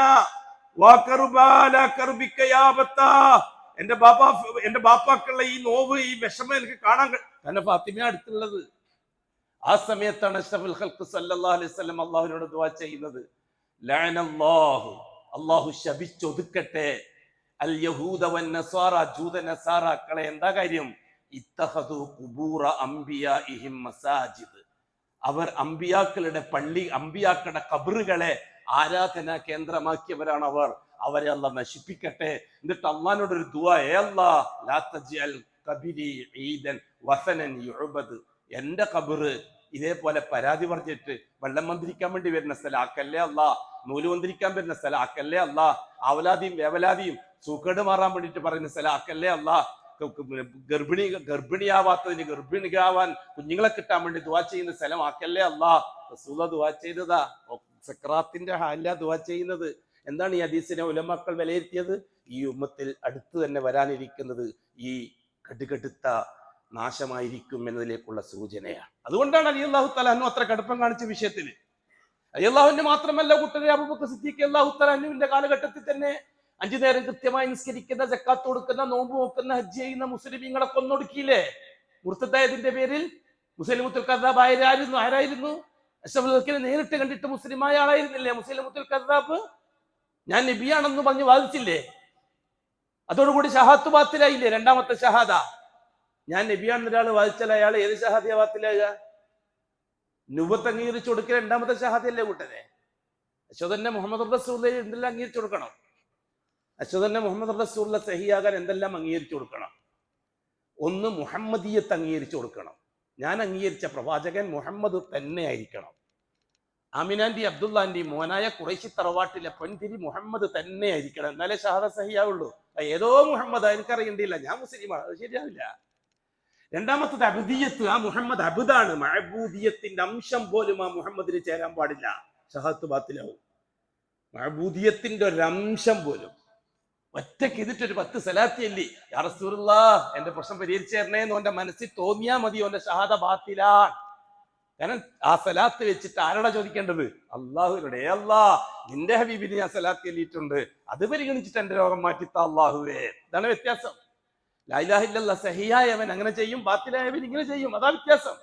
എന്റെ ബാപ്പാക്കുള്ള ഈ നോവ്, ഈ വിഷമം എനിക്ക് കാണാൻ തന്നെ ഫാത്തിമ അടുത്തുള്ളത്. ആ സമയത്താണ് അഷ്റഫുൽ ഖൽഖ് സല്ലല്ലാഹു അലൈഹി വസല്ലം അല്ലാഹുവിനോട് ദുആ ചെയ്യുന്നത്. ലഅനല്ലാഹു, അല്ലാഹു ശപിച്ചൊതുക്കട്ടെ, അൽ യഹൂദ വൻ നസാറ, ജൂത നസാറാക്കളെ. എന്താ കാര്യം? ഇത്തഖദു ഖുബൂറ അംബിയാഇഹിം മസാജിദ്, അവർ അമ്പിയാക്കളുടെ പള്ളി, അമ്പിയാക്കളുടെ ഖബറുകളെ ആരാധനാ കേന്ദ്രമാക്കിയവരാണ് അവർ. അവരെ അല്ലാഹ് നശിപ്പിക്കട്ടെ. എന്നിട്ട് അല്ലാഹുവിനോട് ഒരു ദുആ, ഏ അല്ലാഹ് ലാ തജ്അൽ ഖബരി ഈദൻ വസനൻ യുഅബദ്, എന്റെ ഖബറ് ഇതേപോലെ പരാതി പറഞ്ഞിട്ട് വെള്ളം വന്നിരിക്കാൻ വേണ്ടി വരുന്ന സ്ഥലം ആക്കല്ലേ അല്ലാഹ്, നൂല് വന്നിരിക്കാൻ വരുന്ന സ്ഥലം ആക്കല്ലേ അല്ലാഹ്, അവലാദിയും വേവലാദിയും സൂക്കേട് മാറാൻ വേണ്ടിയിട്ട് പറയുന്ന സ്ഥലം ആക്കല്ലേ അല്ലാഹ്, ഗർഭിണിയാവാത്തതിന് ഗർഭിണിയാവാൻ കുഞ്ഞുങ്ങളെ കിട്ടാൻ വേണ്ടി ദുആ ചെയ്യുന്ന സ്ഥലം ആക്കല്ലേ അല്ലാഹ്. റസൂല ദുആ ചെയ്തതാ, സക്രാത്തിന്റെ ഹാലിലാ ദുആ ചെയ്യുന്നത്. എന്താണ് ഈ ഹദീസിനെ ഉലമാക്കൾ വിലയിരുത്തിയത്? ഈ ഉമ്മത്തിൽ അടുത്ത് തന്നെ വരാനിരിക്കുന്നത് ഈ കടുകടുത്ത നാശമായിരിക്കും എന്നതിലേക്കുള്ള സൂചനയാണ്. അതുകൊണ്ടാണ് റളിയല്ലാഹു തആല അൻഹു അത്ര കടുപ്പം കാണിച്ച വിഷയത്തിൽ. റളിയല്ലാഹുവിന് മാത്രമല്ല, കൂട്ടരെ അബൂബക്കർ സിദ്ദീഖ് റളിയല്ലാഹു തആല അൻഹുവിന്റെ കാലഘട്ടത്തിൽ തന്നെ 5 നേരം കൃത്യമായി നിസ്കരിക്കുന്ന, സക്കാത്ത് കൊടുക്കുന്ന, നോമ്പ് നോക്കുന്ന, ഹജ്ജ് ചെയ്യുന്ന മുസ്ലിമീങ്ങളെ കൊന്നൊടുക്കിയില്ലേ മുർത്തദായതിന്റെ പേരിൽ? മുസൈലിമത്തുൽ കദ്ദാബ് ആരായിരുന്നു? അഷ്റഫുൽ ഖൽഖിനെ നേരിട്ട് കണ്ടിട്ട് മുസ്ലിമായ ആളായിരുന്നില്ലേ മുസൈലിമത്തുൽ കദ്ദാബ്? ഞാൻ നബിയാണെന്ന് പറഞ്ഞ് വാദിച്ചില്ലേ? അതോടുകൂടി ഷഹാദത്ത് ബാത്തിലായില്ലേ? രണ്ടാമത്തെ ഷഹാദ. ഞാൻ നബിയാണെന്ന് ഒരാൾ വാദിച്ചാൽ അയാൾ ഏത് ഷഹാദിയ ബാത്തിലാകുക? നുബത്ത് അംഗീകരിച്ചു കൊടുക്കുക രണ്ടാമത്തെ ഷഹാദയല്ലേ കൂട്ടരെ? അശ്വതന്നെ മുഹമ്മദ് റസൂലുള്ളാഹി എന്തെല്ലാം അംഗീകരിച്ചു കൊടുക്കണം? അശ്വതന്നെ മുഹമ്മദ് റസൂലുള്ളാഹി സഹിയാകാൻ എന്തെല്ലാം അംഗീകരിച്ചു കൊടുക്കണം? ഒന്ന്, മുഹമ്മദിയത്ത് അംഗീകരിച്ചു കൊടുക്കണം. ഞാൻ അംഗീകരിച്ച പ്രവാചകൻ മുഹമ്മദ് തന്നെ ആയിരിക്കണം. ആമിനാന്റി അബ്ദുല്ലാന്റി മോനായ ഖുറൈശി തറവാട്ടിലെ പെൺതിരി മുഹമ്മദ് തന്നെ ആയിരിക്കണം. എന്നാലേ ഷഹാദ സഹിയാവുള്ളൂ. ഏതോ മുഹമ്മദ് എനിക്കറിയണ്ടില്ല, ഞാൻ മുസ്ലിമാണ്, അത് ശരിയാവില്ല. രണ്ടാമത്തത് അബ്ദിയത്ത്. ആ മുഹമ്മദ് അബ്ദാണ്. മഅബൂദിയത്തിന്റെ അംശം പോലും ആ മുഹമ്മദിന് ചേരാൻ പാടില്ല, ഷഹാദത്ത് ബാത്തിലാവും. മഅബൂദിയത്തിന്റെ ഒരു അംശം പോലും ഒറ്റയ്ക്ക് ഇതിട്ടൊരു 10 സലാത്തി അല്ലി, യാ റസൂലുള്ളാഹ് എന്റെ പ്രശ്നം പരിഹരിച്ചു തരണേന്ന് ഓന്റെ മനസ്സിൽ തോന്നിയാ മതി, ഓന്റെ ഷഹാദ ബാത്തിലാണ്. കാരണം ആ സലാത്ത് വെച്ചിട്ട് ആരോടാ ചോദിക്കേണ്ടത്? അള്ളാഹുവിനോട്. അല്ലാഹ്, നിന്റെ ഹബീബിന് ഞാൻ സലാത്ത് ചൊല്ലിയിട്ടുണ്ട്, അത് പരിഗണിച്ചിട്ട് എന്റെ രോഗം മാറ്റിത്ത അള്ളാഹുവേ. ഇതാണ് വ്യത്യാസം. ലാ ഇലാഹ ഇല്ലല്ലാഹ് സഹിയായവൻ അങ്ങനെ ചെയ്യും, ബാത്തിലായവൻ ഇങ്ങനെ ചെയ്യും. അതാ വ്യത്യാസം.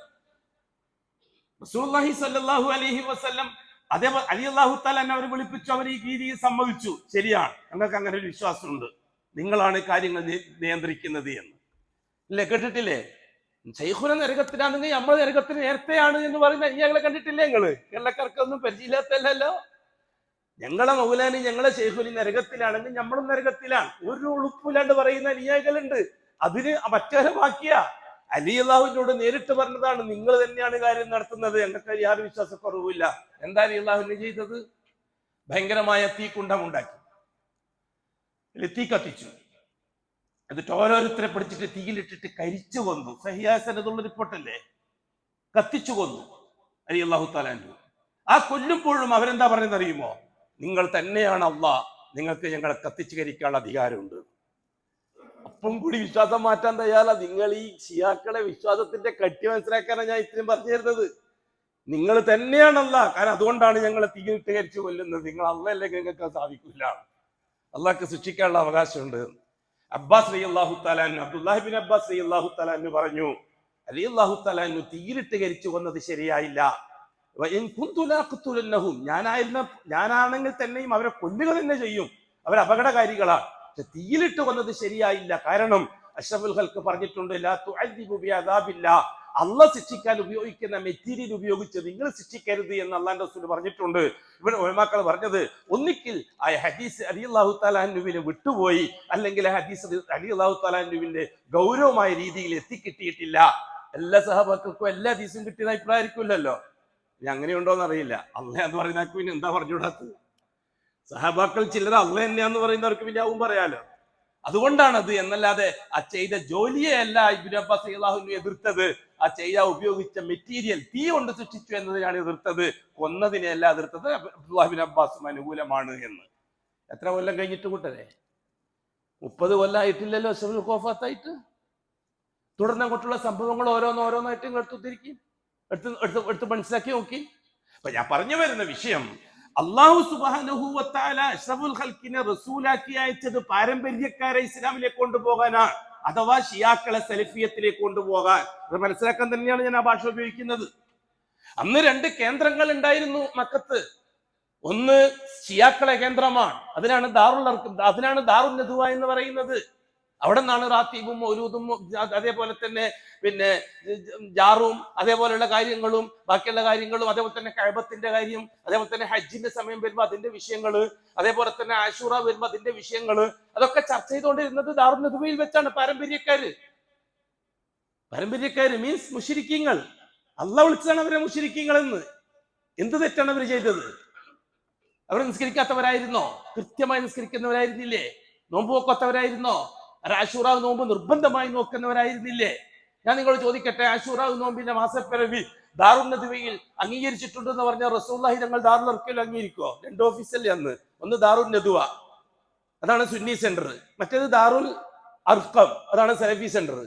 റസൂലുള്ളാഹി സ്വല്ലല്ലാഹു അലൈഹി വസല്ലം അതേപോലെ അലി അള്ളാഹു തആല എന്നെ അവർ വിളിപ്പിച്ചു, അവർ ഈ രീതിയിൽ സമ്മതിച്ചു, ശരിയാണ്, ഞങ്ങൾക്ക് അങ്ങനെ ഒരു വിശ്വാസമുണ്ട്, നിങ്ങളാണ് കാര്യങ്ങൾ നിയന്ത്രിക്കുന്നത് എന്ന്. ഇല്ലേ, കേട്ടിട്ടില്ലേ? ശൈഖുന നരകത്തിലാണെങ്കിൽ നമ്മൾ നരകത്തിന് നേരത്തെയാണ് എന്ന് പറയുന്ന ഞങ്ങളെ കണ്ടിട്ടില്ലേ? നിങ്ങള് കേരളക്കാർക്കൊന്നും പരിചയമില്ലാത്തല്ലോ. ഞങ്ങളെ മൗലാനി ഞങ്ങളെ ശൈഖുനി നരകത്തിലാണെങ്കിൽ നമ്മളും നരകത്തിലാണ്, ഒരു ഉളുപ്പില്ലാണ്ട് പറയുന്ന അലിയാകളുണ്ട്. അതിന് മറ്റൊരു വാക്യ അലി അള്ളാഹുവിനോട് നേരിട്ട് പറഞ്ഞതാണ്, നിങ്ങൾ തന്നെയാണ് കാര്യം നടത്തുന്നത്, ഞങ്ങൾക്ക് യാതൊരു വിശ്വാസക്കുറവില്ല. എന്താ അലി അള്ളാഹുവിനെ ചെയ്തത്? ഭയങ്കരമായ തീക്കുണ്ടമുണ്ടാക്കി, തീ കത്തിച്ചു. എന്നിട്ട് ഓരോരുത്തരെ പിടിച്ചിട്ട് തീയിലിട്ടിട്ട് കരിച്ചു കൊന്നു. സഹിയായ സനദുള്ള റിപ്പോർട്ടല്ലേ? കത്തിച്ചു കൊന്നു അലി അള്ളാഹു തആല. ആ കൊല്ലുമ്പോഴും അവരെന്താ പറയുന്നത് അറിയുമോ? നിങ്ങൾ തന്നെയാണ് അള്ളാഹ്, നിങ്ങൾക്ക് ഞങ്ങളെ കത്തിച്ചു കരിക്കാനുള്ള അധികാരമുണ്ട്. അപ്പം കൂടി വിശ്വാസം മാറ്റാൻ തയ്യാറ. നിങ്ങൾ ഈ ഷിയാക്കളെ വിശ്വാസത്തിന്റെ കട്ടി മനസ്സിലാക്കാനാണ് ഞാൻ ഇത്രയും പറഞ്ഞു തരുന്നത്. നിങ്ങൾ തന്നെയാണ് അള്ളാഹ്, കാരണം അതുകൊണ്ടാണ് ഞങ്ങളെ തീയിട്ട് കരിച്ചു കൊല്ലുന്നത്. നിങ്ങൾ അള്ളയല്ലെങ്കിൽ നിങ്ങൾക്ക് സാധിക്കില്ല, അള്ളാഹ്ക്ക് ശിക്ഷിക്കാനുള്ള അവകാശമുണ്ട്. അബ്ബാസ് റളിയല്ലാഹു തആല അൻഹു, അബ്ദുല്ലാഹി ഇബ്നു അബ്ബാസ് റളിയല്ലാഹു തആല അൻഹു പറഞ്ഞു, അലി അല്ലാഹു തആല അൻഹു തീയിലിട്ട് കരിച്ചു കൊന്നത് ശരിയായില്ല. ഞാനാണെങ്കിൽ തന്നെയും അവരെ കൊല്ലുക തന്നെ ചെയ്യും, അവർ അപകടകാരികളാണ്. പക്ഷെ തീയിലിട്ട് കൊന്നത് ശരിയായില്ല. കാരണം അഷ്റഫുൽ ഖൽഖ് പറഞ്ഞിട്ടുണ്ട്, ലാ തുഅദ്ദിബു ബിഅദാബില്ലാ, അള്ളാഹ് ശിക്ഷിക്കാൻ ഉപയോഗിക്കുന്ന മെറ്റീരിയൽ ഉപയോഗിച്ച് നിങ്ങൾ ശിക്ഷിക്കരുത് എന്ന് അള്ളാഹുവിന്റെ റസൂൽ പറഞ്ഞിട്ടുണ്ട്. ഇവിടെ ഉലമാക്കൾ പറഞ്ഞത്, ഒന്നിക്കിൽ ആ ഹദീസ് അലി അല്ലാഹു തആല അൻഹുവിനെ വിട്ടുപോയി, അല്ലെങ്കിൽ ആ ഹദീസ് അലി അല്ലാഹു തആല അൻഹുവിന്റെ ഗൗരവമായ രീതിയിൽ എത്തിക്കിട്ടിയിട്ടില്ല. എല്ലാ സഹാബാക്കൾക്കും എല്ലാ ഹദീസും കിട്ടിയത് അഭിപ്രായമായിരിക്കില്ലല്ലോ. ഇനി അങ്ങനെയുണ്ടോന്ന് അറിയില്ല. അള്ളാഹ് എന്ന് പറയുന്നവർക്ക് പിന്നെ എന്താ പറഞ്ഞുകൂടാത്തത്? സഹാബാക്കൾ ചിലർ അള്ളാഹ് തന്നെയാന്ന് പറയുന്നവർക്ക് പിന്നെ ആവും പറയാലോ. അതുകൊണ്ടാണത് എന്നല്ലാതെ ആ ചെയ്ത ജോലിയെ അല്ല ഇബ്നു അബ്ബാസ് റളിയല്ലാഹു അൻഹു എതിർത്തത്. ആ ചെയ്ത ഉപയോഗിച്ച മെറ്റീരിയൽ തീ കൊണ്ട് സൃഷ്ടിച്ചു എന്നതിനാണ് എതിർത്തത്, കൊന്നതിനെ അല്ല എതിർത്തത്. അബ്ദുല്ലാഹി ഇബ്നു അബ്ബാസും അനുകൂലമാണ് എന്ന്. എത്ര കൊല്ലം കഴിഞ്ഞിട്ട് കൂട്ടരെ? 30 കൊല്ലമായിട്ടില്ലല്ലോ അഷ്റഫുൽ ഖുഫാത്തായിട്ട്. തുടർന്ന് അങ്ങോട്ടുള്ള സംഭവങ്ങൾ ഓരോന്നായിട്ട് നിങ്ങൾ എടുത്ത് മനസ്സിലാക്കി നോക്കി. അപ്പൊ ഞാൻ പറഞ്ഞു വരുന്ന വിഷയം, അല്ലാഹു സുബ്ഹാനഹു വ തആല അഷ്റഫുൽ ഖൽഖിനെ റസൂലാക്കി അയച്ചത് പാരമ്പര്യക്കാരെ ഇസ്ലാമിലേക്ക് കൊണ്ടുപോകാനാണ്, അഥവാ ഷിയാക്കളെ സലഫിയത്തിലേക്ക് കൊണ്ടുപോകാൻ. അത് മനസ്സിലാക്കാൻ തന്നെയാണ് ഞാൻ ആ ഭാഷ ഉപയോഗിക്കുന്നത്. അന്ന് 2 കേന്ദ്രങ്ങൾ ഉണ്ടായിരുന്നു മക്കത്ത്. ഒന്ന് ഷിയാക്കളെ കേന്ദ്രമാണ്, അതിനാണ് ദാറുൽ നദുവ എന്ന് പറയുന്നത്. അവിടെ നിന്നാണ് റാത്തീബും മൗലൂദും അതേപോലെ തന്നെ പിന്നെ ജാറും അതേപോലെയുള്ള കാര്യങ്ങളും ബാക്കിയുള്ള കാര്യങ്ങളും, അതേപോലെ തന്നെ കഅബത്തിന്റെ കാര്യം, അതേപോലെ തന്നെ ഹജ്ജിന്റെ സമയം വരുമ്പോൾ അതിന്റെ വിഷയങ്ങള്, അതേപോലെ തന്നെ ആശൂറ വരുമ്പോൾ അതിന്റെ വിഷയങ്ങള്, അതൊക്കെ ചർച്ച ചെയ്തുകൊണ്ടിരുന്നത് ദാറുൽ നദുവയിൽ വെച്ചാണ്. പാരമ്പര്യക്കാര് മീൻസ് മുശ്രിക്കീങ്ങൾ. അള്ളാഹ് വിളിച്ചതാണ് അവരെ മുശ്രിക്കീങ്ങൾ എന്ന്. എന്ത് തെറ്റാണ് അവർ ചെയ്തത്? അവർ നിസ്കരിക്കാത്തവരായിരുന്നോ? കൃത്യമായി നിസ്കരിക്കുന്നവരായിരുന്നില്ലേ? നോമ്പ് നോക്കാത്തവരായിരുന്നോ? ആശൂറ നോമ്പ് നിർബന്ധമായി നോക്കുന്നവരായിരുന്നില്ലേ? ഞാൻ നിങ്ങളോട് ചോദിക്കട്ടെ, ആശൂറ നോമ്പിന്റെ മാസപ്പിറവി ദാറുൽ നദുവയിൽ അംഗീകരിച്ചിട്ടുണ്ടെന്ന് പറഞ്ഞാൽ റസൂലുള്ളാഹി ഞങ്ങൾ ദാറുൽ അർക്കൽ അംഗീകരിക്കോ? 2 ഓഫീസല്ലേ അന്ന്. ഒന്ന് ദാറുൽ നദുവ, അതാണ് സുന്നി സെന്റർ. മറ്റേത് ദാറുൽ അർക്കം, അതാണ് സലഫി സെന്റർ.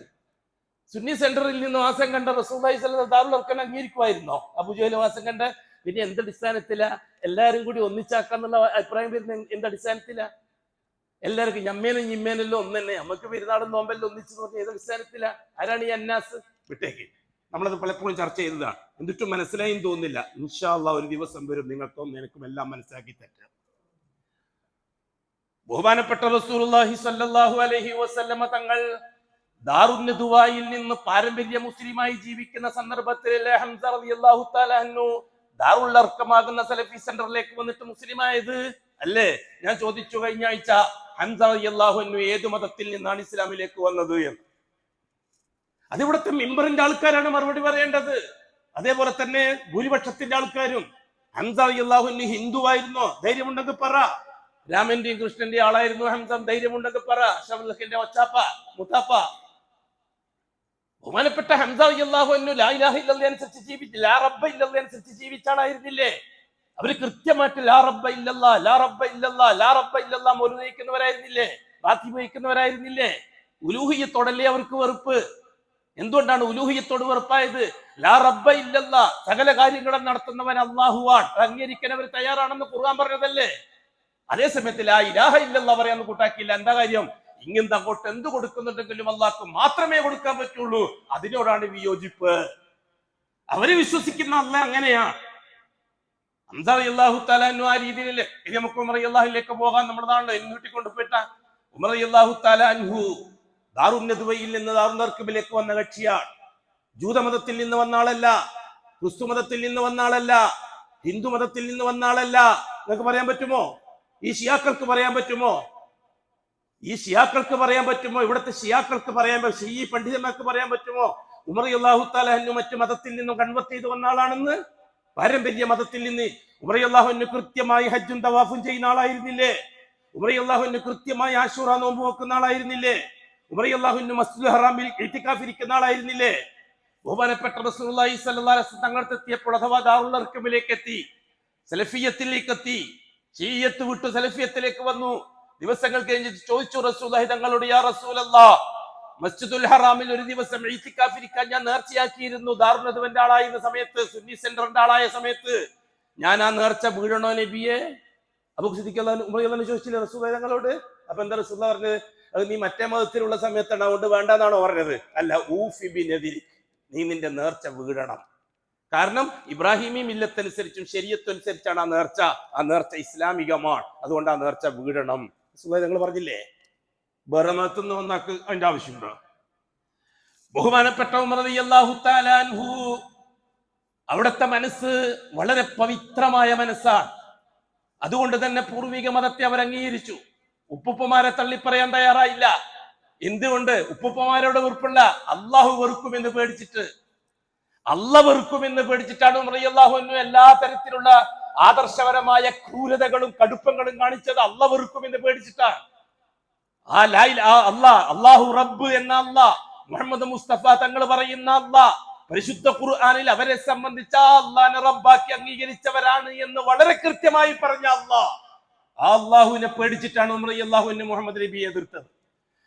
സുന്നി സെന്ററിൽ നിന്ന് വാസം കണ്ട റസൂലുള്ളാഹി സ്വല്ലല്ലാഹു അലൈഹി വസല്ലം ദാറുൽ അർക്കൽ അംഗീകരിക്കുമായിരുന്നോ? അബൂജഹൽ വാസം കണ്ട പിന്നെ എന്തടിസ്ഥാനത്തിലാ എല്ലാരും കൂടി ഒന്നിച്ചാക്കാന്നുള്ള അഭിപ്രായം വരുന്ന എന്തടിസ്ഥാനത്തിലാ? എല്ലാവർക്കും ഞമ്മേനും ഞിമ്മേനല്ലോ ഒന്ന് തന്നെ, നമുക്ക് പെരുന്നാളും നോമ്പെല്ലാം ഒന്നിച്ചു പറഞ്ഞ ഏത് അടിസ്ഥാനത്തിലാ? ആരാണ് ഈ അന്നാസ്? വിട്ടേക്ക്, നമ്മളത് പലപ്പോഴും ചർച്ച ചെയ്തതാണ്, എന്നിട്ടും മനസ്സിലായും തോന്നുന്നില്ല. ഇൻഷാ അല്ലാഹ് ഒരു ദിവസം വരും നിങ്ങൾക്കും എനിക്കും എല്ലാം മനസ്സിലാക്കി തരാം. ബഹുമാനപ്പെട്ട റസൂലുള്ളാഹി സ്വല്ലല്ലാഹു അലൈഹി വസല്ലമ തങ്ങൾ ദാറുൽ നദുവയിൽ നിന്ന് പാരമ്പര്യ മുസ്ലിമായി ജീവിക്കുന്ന സന്ദർഭത്തിൽ ഹംസ റളിയല്ലാഹു തആല അൻഹു ദാറുൽ അർക്കമാകുന്ന സലഫി സെന്ററിലേക്ക് വന്നിട്ട് മുസ്ലിമായത് അല്ലേ? ഞാൻ ചോദിച്ചു കഴിഞ്ഞ ആഴ്ച, ഹംസ റളിയല്ലാഹു അൻഹു ഏത് മതത്തിൽ നിന്നാണ് ഇസ്ലാമിലേക്ക് വന്നത് എന്ന്. അതിവിടുത്തെ മിമ്പറിന്റെ ആൾക്കാരാണ് മറുപടി പറയേണ്ടത്. അതേപോലെ തന്നെ ഭൂരിപക്ഷത്തിന്റെ ആൾക്കാരും. ഹംസ റളിയല്ലാഹു അൻഹു ഹിന്ദുവായിരുന്നോ? ധൈര്യമുണ്ടെങ്കിൽ പറ. രാമന്റെയും കൃഷ്ണന്റെയും ആളായിരുന്നു ഹംസ, ധൈര്യമുണ്ടെങ്കിൽ പറ. അഷ്റഫുൽ ഒച്ചാപ്പ മുത്താപ്പ. ബഹുമാനപ്പെട്ട ഹംസ റളിയല്ലാഹു അൻഹു ലാ ഇലാഹ ഇല്ലല്ലാഹ് അനുസരിച്ച് ജീവിച്ച, ലാ റബ്ബ ഇല്ലല്ലാഹ് അനുസരിച്ച് ജീവിച്ചാളായിരുന്നില്ലേ? അവര് കൃത്യമായിട്ട് ലാ റബ്ബ ഇല്ലല്ലാഹ്, ലാ റബ്ബ ഇല്ലല്ലാഹ്, ലാ റബ്ബ ഇല്ലല്ലാഹ് മൗലൂദ് വഹിക്കുന്നവരായിരുന്നില്ലേ? റാത്തീബ് വഹിക്കുന്നവരായിരുന്നില്ലേ? ഉലൂഹിയ്യത്തോടല്ലേ അവർക്ക് വെറുപ്പ്? എന്തുകൊണ്ടാണ് ഉലൂഹിയ്യത്തോട് വെറുപ്പായത്? ലാ റബ്ബ ഇല്ലല്ലാഹ്, സകല കാര്യങ്ങളും നടത്തുന്നവൻ അല്ലാഹുവാണ്, അംഗീകരിക്കാൻ അവർ തയ്യാറാണെന്ന് ഖുർആൻ പറഞ്ഞതല്ലേ? അതേസമയത്ത് ലാ ഇലാഹ ഇല്ലല്ലാഹ് പറയാന്ന് കൂട്ടാക്കിയില്ല. എന്താ കാര്യം? ഇങ്ങനത്തെ അങ്ങോട്ട് എന്ത് കൊടുക്കുന്നുണ്ടെങ്കിലും അള്ളാഹ്ക്ക് മാത്രമേ കൊടുക്കാൻ പറ്റുള്ളൂ. അതിനോടാണ് വിയോജിപ്പ്. അവര് വിശ്വസിക്കുന്ന അല്ലാഹ് അങ്ങനെയാണ്. ഹംസ റളിയല്ലാഹു തആല അൻഹു ആ രീതിയിലല്ലേ. ഇനി നമുക്ക് ഉമർ റളിയല്ലാഹുവിലേക്ക് പോകാൻ. നമ്മുടെ നാളിൽ നീട്ടിക്കൊണ്ടുപോയിട്ട ഉമർ റളിയല്ലാഹു തആല അൻഹു ദാറുൻ നദ്വയിൽ നിന്ന് ദാറുൽ അർഖമിലേക്ക് വന്ന കക്ഷിയാണ്. ജൂതമതത്തിൽ നിന്ന് വന്ന ആളല്ല, ക്രിസ്തു മതത്തിൽ നിന്ന് വന്ന ആളല്ല, ഹിന്ദു മതത്തിൽ നിന്ന് വന്ന ആളല്ല. നിങ്ങൾക്ക് പറയാൻ പറ്റുമോ? ഈ ഷിയാക്കൾക്ക് പറയാൻ പറ്റുമോ? ഈ ഷിയാക്കൾക്ക് പറയാൻ പറ്റുമോ? ഇവിടുത്തെ ഷിയാക്കൾക്ക് പറയാൻ പറ്റും, ഈ പണ്ഡിതന്മാർക്ക് പറയാൻ പറ്റുമോ ഉമർ റളിയല്ലാഹു തആല അൻഹു മറ്റു മതത്തിൽ നിന്നും കൺവെർട്ട് ചെയ്ത് വന്ന ആളാണെന്ന്? പാരമ്പര്യ മതത്തിൽ നിന്ന്. ഉമർ റളിയല്ലാഹു അൻഹു കൃത്യമായി ഹജ്ജും തവാഫും ചെയ്യുന്ന ആളായിരുന്നില്ലേ? ഉമർ റളിയല്ലാഹു അൻഹു കൃത്യമായി ആശൂറ നോമ്പ് വെക്കുന്ന ആളായിരുന്നില്ലേ? ഉമർ റളിയല്ലാഹു അൻഹു മസ്ജിദുൽ ഹറാമിൽ ഇഅ്തികാഫ് ഇരിക്കുന്ന ആളായിരുന്നില്ലേ? ബഹുമാനപ്പെട്ട റസൂലുള്ളാഹി സ്വല്ലല്ലാഹു അലൈഹി വസല്ലം തങ്ങളുടെ എത്തിയപ്പോൾ അഥവാ ദാറുൽ അർഖമിലേക്ക് എത്തി, സലഫിയത്തിലേക്ക് എത്തി, ശീയത്ത് വിട്ടു സലഫിയത്തിലേക്ക് വന്നു. ദിവസങ്ങൾ കഴിഞ്ഞിട്ട് ചോദിച്ചു റസൂലുള്ളാഹി തങ്ങളോട്, യാ റസൂലല്ലാഹ്, മസ്ജിദുൽ ഹറാമിൽ ഒരു ദിവസം ഇഅ്തികാഫ് ഇരിക്കാൻ ഞാൻ നേർച്ചയാക്കിയിരുന്നു. ദാറുൽ നദ്വന്റെ ആളായിരുന്ന സമയത്ത്, സുന്നി സെന്ററിന്റെ ആളായ സമയത്ത് ഞാൻ ആ നേർച്ച വീഴണോ നബിയെ? അബൂ സിദ്ദീഖ് ഉമർ റളിയല്ലാഹു ചോദിച്ചില്ലേ റസൂലുള്ളാഹി തങ്ങളോട്? അപ്പൊ എന്താ റസൂലുള്ളാഹി പറഞ്ഞത്? അത് നീ മറ്റേ മതത്തിലുള്ള സമയത്താണ്, അതുകൊണ്ട് വേണ്ടെന്നാണോ പറഞ്ഞത്? അല്ല, ഊഫി ബിനദിരി, നീ നിന്റെ നേർച്ച വീഴണം. കാരണം ഇബ്രാഹിമി മില്ലത്തനുസരിച്ചും ശരീഅത്തനുസരിച്ചാണ് ആ നേർച്ച. ആ നേർച്ച ഇസ്ലാമികമാണ്, അതുകൊണ്ട് ആ നേർച്ച വീഴണം. നിങ്ങൾ പറഞ്ഞില്ലേ? വേറെ മതത്തുനിന്ന് വന്നാക്ക് അതിന്റെ ആവശ്യമുണ്ടോ? ബഹുമാനപ്പെട്ട ഉമർ റളിയല്ലാഹു തആല അൻഹു, അവിടുത്തെ മനസ്സ് വളരെ പവിത്രമായ മനസ്സാണ്. അതുകൊണ്ട് തന്നെ പൂർവിക മതത്തെ അവർ അംഗീകരിച്ചു. ഉപ്പുപ്പമാരെ തള്ളിപ്പറയാൻ തയ്യാറായില്ല. എന്തുകൊണ്ട്? ഉപ്പുപ്പമാരോട് വെറുപ്പുള്ള, അള്ളാഹു വെറുക്കുമെന്ന് പേടിച്ചിട്ട്. അള്ളാഹ് വെറുക്കുമെന്ന് പേടിച്ചിട്ടാണ് ഉമർ റളിയല്ലാഹു അൻഹു എല്ലാ തരത്തിലുള്ള ആദർശപരമായ ക്രൂരതകളും കടുപ്പങ്ങളും കാണിച്ചത്. അള്ളാഹ് വെറുക്കുമെന്ന് പേടിച്ചിട്ടാണ്. അള്ളാഹു റബ്ബ് എന്ന അള്ളാഹ്, മുഹമ്മദ് മുസ്തഫ തങ്ങൾ പറയുന്ന അള്ളാഹ്, പരിശുദ്ധ ഖുർആനിൽ അവരെ സംബന്ധിച്ച അള്ളാഹിനെ റബ്ബാക്കി അംഗീകരിച്ചവരാണ് എന്ന് വളരെ കൃത്യമായി പറഞ്ഞ അള്ളാഹ്, ആ അള്ളാഹുവിനെ പേടിച്ചിട്ടാണ് ഉമർ റളിയല്ലാഹു അൻഹു മുഹമ്മദ് നബിയെ എതിർത്തത്.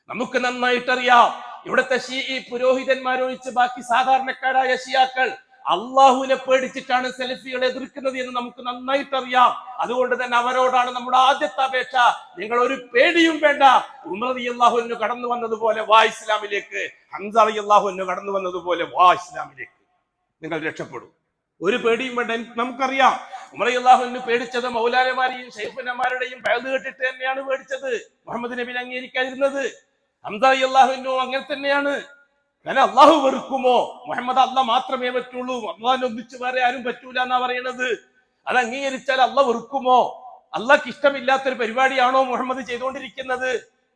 നമുക്ക് നന്നായിട്ടറിയാം, ഇവിടുത്തെ ഷീഈ പുരോഹിതന്മാരൊഴിച്ച് ബാക്കി സാധാരണക്കാരായ ഷിയാക്കൾ അള്ളാഹുവിനെ പേടിച്ചിട്ടാണ് സലഫികളെ എതിർക്കുന്നത് എന്ന് നമുക്ക് നന്നായിട്ടറിയാം. അതുകൊണ്ട് തന്നെ അവരോടാണ് നമ്മുടെ ആദ്യത്തെ അപേക്ഷ, നിങ്ങൾ ഒരു പേടിയും വേണ്ട. ഉമർ റളിയല്ലാഹു അൻഹു കടന്നു വന്നതുപോലെ വാ ഇസ്ലാമിലേക്ക്, ഹംസ റളിയല്ലാഹു അൻഹു കടന്നു വന്നതുപോലെ വാ ഇസ്ലാമിലേക്ക്, നിങ്ങൾ രക്ഷപ്പെടും. ഒരു പേടിയും വേണ്ട. നമുക്കറിയാം, ഉമർ റളിയല്ലാഹു അൻഹു പേടിച്ചത് മൗലാനമാരെയും ശൈഖുനമാരുടെയും ബഅദ് കേട്ടിട്ട് തന്നെയാണ് പേടിച്ചത്, മുഹമ്മദ് നബിയെ അംഗീകരിക്കാതിരുന്നത്. ഹംസ റളിയല്ലാഹു അൻഹു അങ്ങനെ തന്നെയാണ്. കാരണം അള്ളാഹു വെറുക്കുമോ? മുഹമ്മദ് അള്ളാഹ് മാത്രമേ പറ്റുള്ളൂ, അള്ളാഹിനെ ഒന്നിച്ച് വേറെ ആരും പറ്റൂല എന്നാ പറയണത്. അത് അംഗീകരിച്ചാൽ അള്ളാഹ് വെറുക്കുമോ? അള്ളാഹ്ക്ക് ഇഷ്ടമില്ലാത്തൊരു പരിപാടിയാണോ മുഹമ്മദ് ചെയ്തുകൊണ്ടിരിക്കുന്നത്?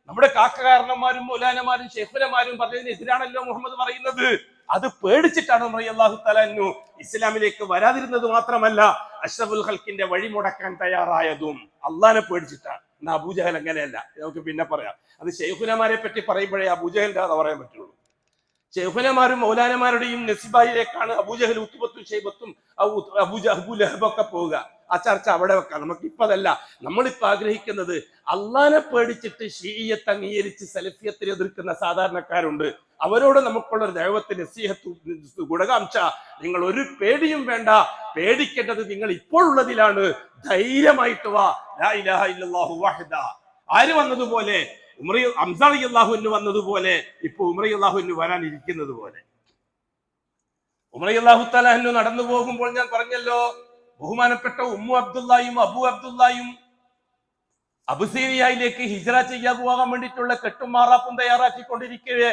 നമ്മുടെ കാക്കകാരണന്മാരും മൗലാനമാരും ശൈഖുനമാരും പറഞ്ഞതിനെതിരാണല്ലോ മുഹമ്മദ് പറയുന്നത്. അത് പേടിച്ചിട്ടാണ് ഉമർ റളിയല്ലാഹു തആല അൻഹു ഇസ്ലാമിലേക്ക് വരാതിരുന്നത്. മാത്രമല്ല, അഷ്റഫുൽ ഖൽക്കിന്റെ വഴി മുടക്കാൻ തയ്യാറായതും അള്ളാഹിനെ പേടിച്ചിട്ടാണ്. എന്നാ അബൂജഹൽ അങ്ങനെയല്ല, നമുക്ക് പിന്നെ പറയാം. അത് ശൈഖുനമാരെ പറ്റി പറയുമ്പോഴേ അബൂജഹലിന്റെ കഥ പറയാൻ പറ്റുള്ളൂ. ശൈഖുനമാരും മൗലാനമാരുടെയും നസിബായിലേക്കാണ് അബൂജഹൽ ഉത്തുബത്തും ഷൈബത്തും അബൂ ലഹബൊക്കെ പോവുക. ആ ചർച്ച അവിടെ വെക്കാം. നമുക്ക് ഇപ്പൊ അതല്ല. നമ്മളിപ്പോ ആഗ്രഹിക്കുന്നത്, അള്ളാനെ പേടിച്ചിട്ട് ഷീഇയ്യത്ത് അംഗീകരിച്ച് സലഫിയത്തിനെ എതിർക്കുന്ന സാധാരണക്കാരുണ്ട്. അവരോട് നമുക്കുള്ളൊരു ദഅവത്ത് നസീഹത്ത് ഗുണകാംക്ഷ, നിങ്ങൾ ഒരു പേടിയും വേണ്ട. പേടിക്കേണ്ടത് നിങ്ങൾ ഇപ്പോൾ ഉള്ളതിലാണ്. ധൈര്യമായിട്ട് വാ. ലാ ഇലാഹ ഇല്ലല്ലാഹു വഹ്ദ. ആര് വന്നതുപോലെ, ഹംസ റളിയല്ലാഹു അൻഹു വന്നതുപോലെ, ഇപ്പൊ ഉമർ റളിയല്ലാഹു അൻഹു വരാനിരിക്കുന്നത് പോലെ. ഉമർ റളിയല്ലാഹു തആല അൻഹു നടന്നു പോകുമ്പോൾ ഞാൻ പറഞ്ഞല്ലോ, ബഹുമാനപ്പെട്ട ഉമ്മു അബ്ദുല്ലായും അബു അബ്ദുല്ലായും അബുസീനിയയിലേക്ക് ഹിജ്റ ചെയ്യാൻ പോകാൻ വേണ്ടിയിട്ടുള്ള കെട്ടും മാറാപ്പും തയ്യാറാക്കിക്കൊണ്ടിരിക്കവേ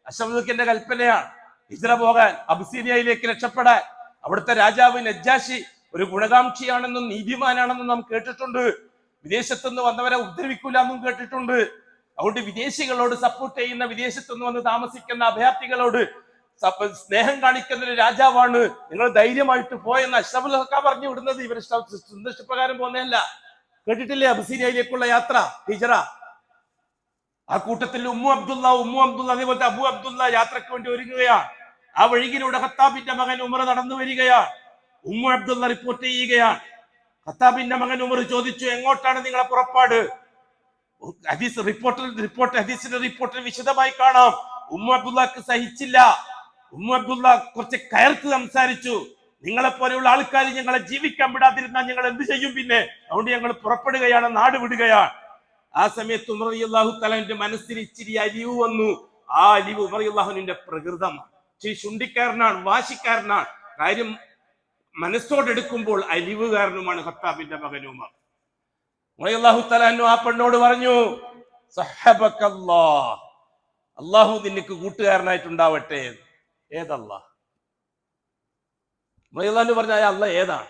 അഷ്റഫുൽ കൽപ്പനയാണ് ഹിജ്റ പോകാൻ, അബുസീനിയയിലേക്ക് രക്ഷപ്പെടാൻ. അവിടുത്തെ രാജാവ് നജ്ജാശി ഒരു ഗുണകാംക്ഷിയാണെന്നും നീതിമാനാണെന്നും നാം കേട്ടിട്ടുണ്ട്. വിദേശത്തുനിന്ന് വന്നവരെ ഉപദ്രവിക്കൂല എന്നും കേട്ടിട്ടുണ്ട്. അതുകൊണ്ട് വിദേശികളോട് സപ്പോർട്ട് ചെയ്യുന്ന, വിദേശത്തുനിന്ന് വന്ന് താമസിക്കുന്ന അഭയാർത്ഥികളോട് സ്നേഹം കാണിക്കുന്ന ഒരു രാജാവാണ്. നിങ്ങൾ ധൈര്യമായിട്ട് പോയെന്ന് അഷ്റഫുൽ ഹക്ക പറഞ്ഞു വിടുന്നത്. ഇവർ സന്ദേശപ്രകാരം പോകുന്നതല്ല. കേട്ടിട്ടില്ലേ അബുസീനിയയിലേക്കുള്ള യാത്ര, ഹിജ്റ? ആ കൂട്ടത്തിൽ ഉമ്മു അബ്ദുള്ള അതേപോലത്തെ അബു അബ്ദുള്ള യാത്രക്ക് വേണ്ടി ഒരുങ്ങുകയാണ്. ആ വഴിയിലൂടെ ഖത്താബിന്റെ മകൻ ഉമർ നടന്നു വരികയാണ്. ഉമ്മു അബ്ദുള്ള റിപ്പോർട്ട് ചെയ്യുകയാണ്. ഖത്താബിന്റെ മകൻ ഉമർ ചോദിച്ചു, എങ്ങോട്ടാണ് നിങ്ങളെ പുറപ്പാട്? ഹദീസിന്റെ റിപ്പോർട്ടിൽ വിശദമായി കാണാം. ഉമ്മു അബ്ദുള്ളക്ക് സഹിച്ചില്ല. ഉമ്മു അബ്ദുള്ള കുറച്ച് കയർത്ത് സംസാരിച്ചു. നിങ്ങളെ പോലെയുള്ള ആൾക്കാർ ഞങ്ങളെ ജീവിക്കാൻ വിടാതിരുന്നാൽ ഞങ്ങൾ എന്ത് ചെയ്യും? പിന്നെ അതുകൊണ്ട് ഞങ്ങൾ പുറപ്പെടുകയാണ്, നാട് വിടുകയാണ്. ആ സമയത്ത് ഉമർ റളിയല്ലാഹു തആലയുടെ മനസ്സിൽ ഇച്ചിരി അലിവ് വന്നു. ആ അലിവ് ഉമർ റളിയല്ലാഹുവിന്റെ പ്രകൃതമാണ്. ശുണ്ടിക്കാരനാണ്, വാശിക്കാരനാണ്. കാര്യം മനസ്സോടെടുക്കുമ്പോൾ അലിവുകാരനുമാണ് ഖത്താബിന്റെ മകൻ ഉമർ റളിയല്ലാഹു തആല അൻഹു. ആ പെണ്ണോട് പറഞ്ഞു, സഹബക്കല്ലാഹ്, അള്ളാഹു നിനക്ക് കൂട്ടുകാരനായിട്ടുണ്ടാവട്ടെ. ഏതല്ലാഹ്? റളിയല്ലാഹു പറഞ്ഞ അല്ല ഏതാണ്?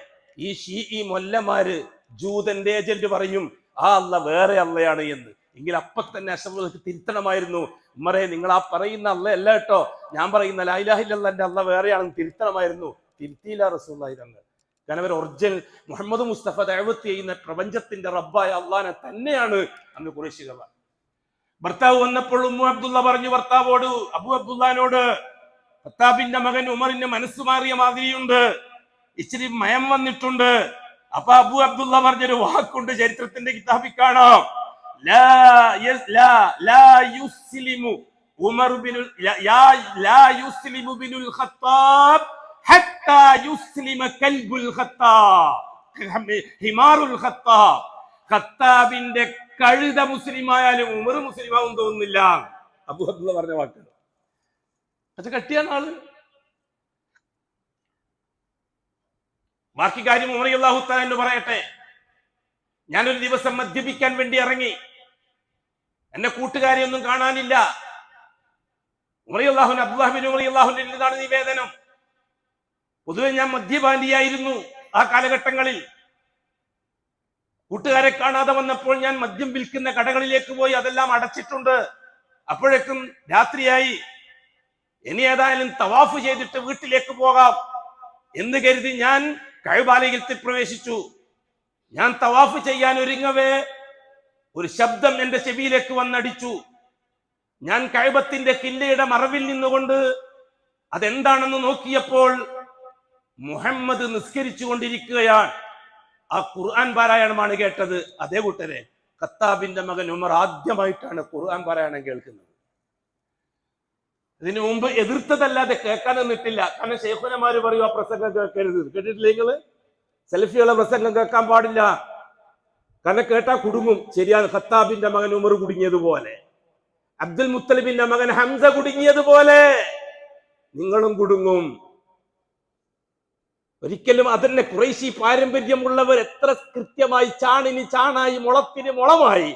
ഈ മൊല്ലമാര് ജൂതന്റെ ഏജന്റ് പറയും ആ അല്ല വേറെ അല്ലയാണ് എന്ന്. എങ്കിൽ അപ്പൊ തന്നെ അഷ്റഫുൽ തിരുത്തണമായിരുന്നു. ഉമ്മറെ, നിങ്ങൾ ആ പറയുന്ന അല്ല അല്ല കേട്ടോ, ഞാൻ പറയുന്ന ലാ ഇലാഹ ഇല്ലല്ലാഹ് അല്ല വേറെയാണെന്ന് തിരുത്തണമായിരുന്നു. തിരുത്തിയില്ല റസൂലുള്ളാഹി തങ്ങൾ. കാരണം അവർ ഒറിജിനൽ മുഹമ്മദ് മുസ്തഫ ദഅവത്ത് ചെയ്യുന്ന പ്രപഞ്ചത്തിന്റെ റബ്ബായ അള്ളാനെ തന്നെയാണ് അന്ന് ഖുറൈശികൾ. ഭർത്താവ് വന്നപ്പോൾ ഉമ്മു അബ്ദുള്ള പറഞ്ഞു ഭർത്താവോട്, അബു അബ്ദുള്ളാനോട്, ഖത്താബിന്റെ മകൻ ഉമറിന് മനസ്സ് മാറിയ മാതിരിയുണ്ട്, ഇച്ചിരി മയം വന്നിട്ടുണ്ട്. അപ്പൊ അബു അബ്ദുള്ള പറഞ്ഞൊരു വാക്കുണ്ട്, ചരിത്രത്തിന്റെ കിതാബിൽ കാണാം, ഖത്താബിന്റെ കഴുത മുസ്ലിമായാലും ഉമർ മുസ്ലിമാവും തോന്നുന്നില്ല. അബു അബ്ദുള്ള പറഞ്ഞ വാക്ക് അത് കട്ടിയാണ് ആള്. ബാക്കി കാര്യം ഉമർ റളിയല്ലാഹു തആല എന്ന് പറയട്ടെ. ഞാനൊരു ദിവസം മദ്യപിക്കാൻ വേണ്ടി ഇറങ്ങി, എന്റെ കൂട്ടുകാരെ ഒന്നും കാണാനില്ല. ഉമർ റളിയല്ലാഹു അൻഹു, അബ്ദുല്ലാഹ് ബിൻ ഉമർ റളിയല്ലാഹു അൻഹു എന്നതാണ് നിവേദനം. പൊതുവെ ഞാൻ മദ്യപാനിയായിരുന്നു ആ കാലഘട്ടങ്ങളിൽ. കൂട്ടുകാരെ കാണാതെ വന്നപ്പോൾ ഞാൻ മദ്യം വിൽക്കുന്ന കടകളിലേക്ക് പോയി, അതെല്ലാം അടച്ചിട്ടുണ്ട്. അപ്പോഴേക്കും രാത്രിയായി. ഇനി ഏതായാലും തവാഫ് ചെയ്തിട്ട് വീട്ടിലേക്ക് പോകാം എന്ന് കരുതി ഞാൻ കഅബാലയത്തിൽ പ്രവേശിച്ചു. ഞാൻ തവാഫ് ചെയ്യാൻ ഒരുങ്ങവേ ഒരു ശബ്ദം എന്റെ ചെവിയിലേക്ക് വന്നടിച്ചു. ഞാൻ കഅബത്തിന്റെ കില്ലയുടെ മറവിൽ നിന്നുകൊണ്ട് അതെന്താണെന്ന് നോക്കിയപ്പോൾ മുഹമ്മദ് നിസ്കരിച്ചു കൊണ്ടിരിക്കുകയാണ്. ആ ഖുർആൻ പാരായണമാണ് കേട്ടത്. അതേ കൂട്ടരെ, ഖത്താബിന്റെ മകൻ ഉമർ ആദ്യമായിട്ടാണ് ഖുർആൻ പാരായണം കേൾക്കുന്നത്. ഇതിനു മുമ്പ് എതിർത്തതല്ലാതെ കേൾക്കാൻ നിന്നിട്ടില്ല. കാരണം ശൈഖുനമാര് പറയും ആ പ്രസംഗം കേൾക്കരുത്. കേട്ടിട്ടില്ല നിങ്ങള്? സെൽഫിയുള്ള പ്രസംഗം കേൾക്കാൻ പാടില്ല, കാരണം കേട്ടാ കുടുങ്ങും. ശരിയാണ്, ഖത്താബിന്റെ മകൻ ഉമർ കുടുങ്ങിയതുപോലെ, അബ്ദുൽ മുത്തലിബിന്റെ മകൻ ഹംസ കുടുങ്ങിയതുപോലെ നിങ്ങളും കുടുങ്ങും. ഒരിക്കലും അതന്നെ ഖുറൈശി പാരമ്പര്യമുള്ളവർ എത്ര കൃത്യമായി ചാണിന് ചാണായി മുളത്തിന് മുളമായി.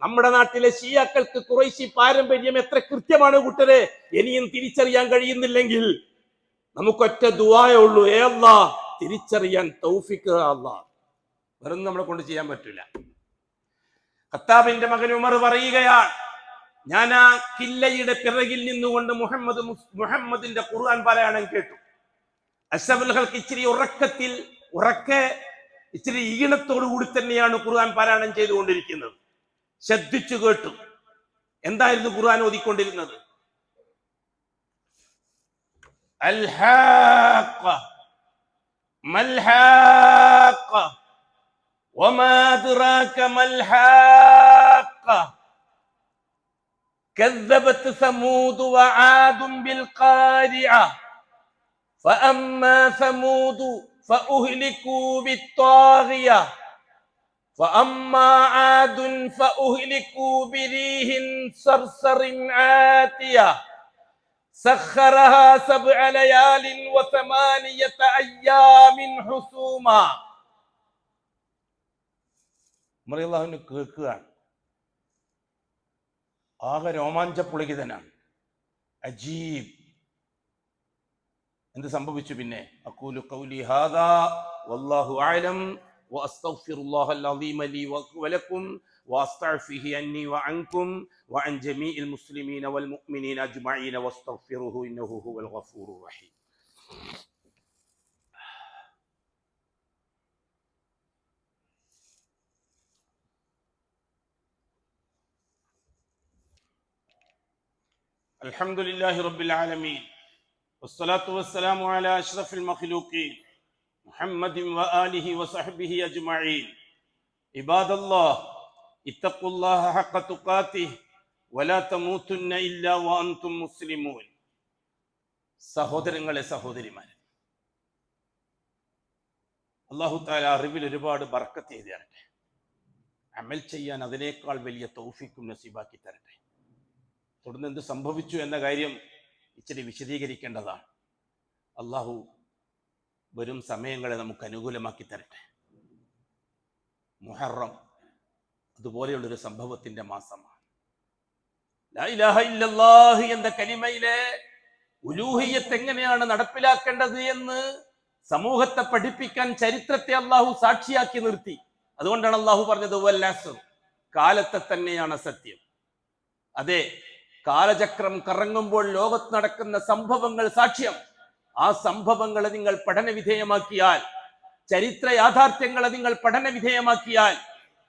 നമ്മുടെ നാട്ടിലെ ഷിയാക്കൾക്ക് ഖുറൈശി പാരമ്പര്യം എത്ര കൃത്യമാണ് കൂട്ടരെ. ഇനിയും തിരിച്ചറിയാൻ കഴിയുന്നില്ലെങ്കിൽ നമുക്കൊറ്റ ദുആയേ ഉള്ളൂ, ഏ അല്ലാഹ് തിരിച്ചറിയാൻ തൗഫീഖ് അല്ലാഹ്. വേറൊന്നും നമ്മളെ കൊണ്ട് ചെയ്യാൻ പറ്റില്ല. ഖത്താബിന്റെ മകൻ ഉമർ പറയുകയാണ്, ഞാൻ ആ കില്ലയുടെ പിറകിൽ നിന്നുകൊണ്ട് മുഹമ്മദിന്റെ ഖുർആൻ പാരായണം കേട്ടു. അഷ്റഫുൽ ഖൽഖ് ഇച്ചിരി ഉറക്കെ ഇച്ചിരി ഈണത്തോടു കൂടി തന്നെയാണ് ഖുർആൻ പാരായണം ചെയ്തുകൊണ്ടിരിക്കുന്നത്. ശ്രദ്ധിച്ചു കേട്ടു. എന്തായിരുന്നു ഖുർആൻ ഓതിക്കൊണ്ടിരുന്നത്? അൽഹാഖ മൽഹാഖ വമാ അദ്റാക മൽഹാഖ കദ്ദബത് സമൂദ് വആദും ബിൽഖാരിഅ فأما ثمود فأهلكوا بالطاغية فأما عاد فأهلكوا بريح صرصر عاتية سخرها 7 ليال و8 أيام حسوما. മറിയല്ലാഹുവിന് കേൾക്കുകയാണ്. ആകെ രോമാഞ്ചപുളകിതനാണ്. അജീബ്. എന്ത് സംഭവിച്ചു പിന്നെ? അഖൂലു ഖൗലി ഹാദാ വല്ലാഹു അഅലം വഅസ്തഗ്ഫിറുല്ലാഹൽ അളീമ ലീ വലക്കും വഅസ്തഗ്ഫിഹി അന്നി വഅൻകും വഅൻ ജമീഇൽ മുസ്ലിമീന വൽ മുഅ്മിനീന അജ്മഈന വസ്തഗ്ഫിറുഹു ഇന്നഹു ഹുവൽ ഗഫൂറുർ റഹീം. അൽഹംദുലില്ലാഹി റബ്ബിൽ ആലമീൻ വസ്സലാത്തു വസ്സലാമു അലാ അഷ്റഫിൽ മഖ്ലൂഖീൻ മുഹമ്മദിൻ വആലിഹി വസഹ്ബിഹി അജ്മഈൻ. ഇബാദല്ലാഹ് ഇത്തഖുല്ലാഹ ഹഖ തുഖാതിഹി വലാ തമൂതുന്ന ഇല്ലാ വഅൻതും മുസ്ലിമൂൻ. സഹോദരങ്ങളെ, സഹോദരിമാരെ, അല്ലാഹു തആല അറിവിൽ ഒരുപാട് ബർക്കത്ത് ചെയ്തു തരട്ടെ. അമൽ ചെയ്യാൻ അതിനേക്കാൾ വലിയ തൗഫീഖും നസീബാക്കി തരട്ടെ. തുടർന്ന് എന്ത് സംഭവിച്ചു എന്ന കാര്യം ഇച്ചിരി വിശദീകരിക്കേണ്ടതാണ്. അള്ളാഹു വരും സമയങ്ങളെ നമുക്ക് അനുകൂലമാക്കി തരട്ടെ. മുഹറം അതുപോലെയുള്ളൊരു സംഭവത്തിന്റെ മാസമാണ്. ലാ ഇലാഹ ഇല്ലല്ലാഹ് എന്ന കലിമയിലെ ഉലൂഹിയ്യത്ത് എങ്ങനെയാണ് നടപ്പിലാക്കേണ്ടത് എന്ന് സമൂഹത്തെ പഠിപ്പിക്കാൻ ചരിത്രത്തെ അള്ളാഹു സാക്ഷിയാക്കി നിർത്തി. അതുകൊണ്ടാണ് അള്ളാഹു പറഞ്ഞത് വൽ അസ്ർ, കാലത്തെ തന്നെയാണ് സത്യം. അതെ, കാലചക്രം കറങ്ങുമ്പോൾ ലോകത്ത് നടക്കുന്ന സംഭവങ്ങൾ സാക്ഷ്യം. ആ സംഭവങ്ങളെ നിങ്ങൾ പഠന വിധേയമാക്കിയാൽ, ചരിത്ര യാഥാർത്ഥ്യങ്ങളെ നിങ്ങൾ പഠന വിധേയമാക്കിയാൽ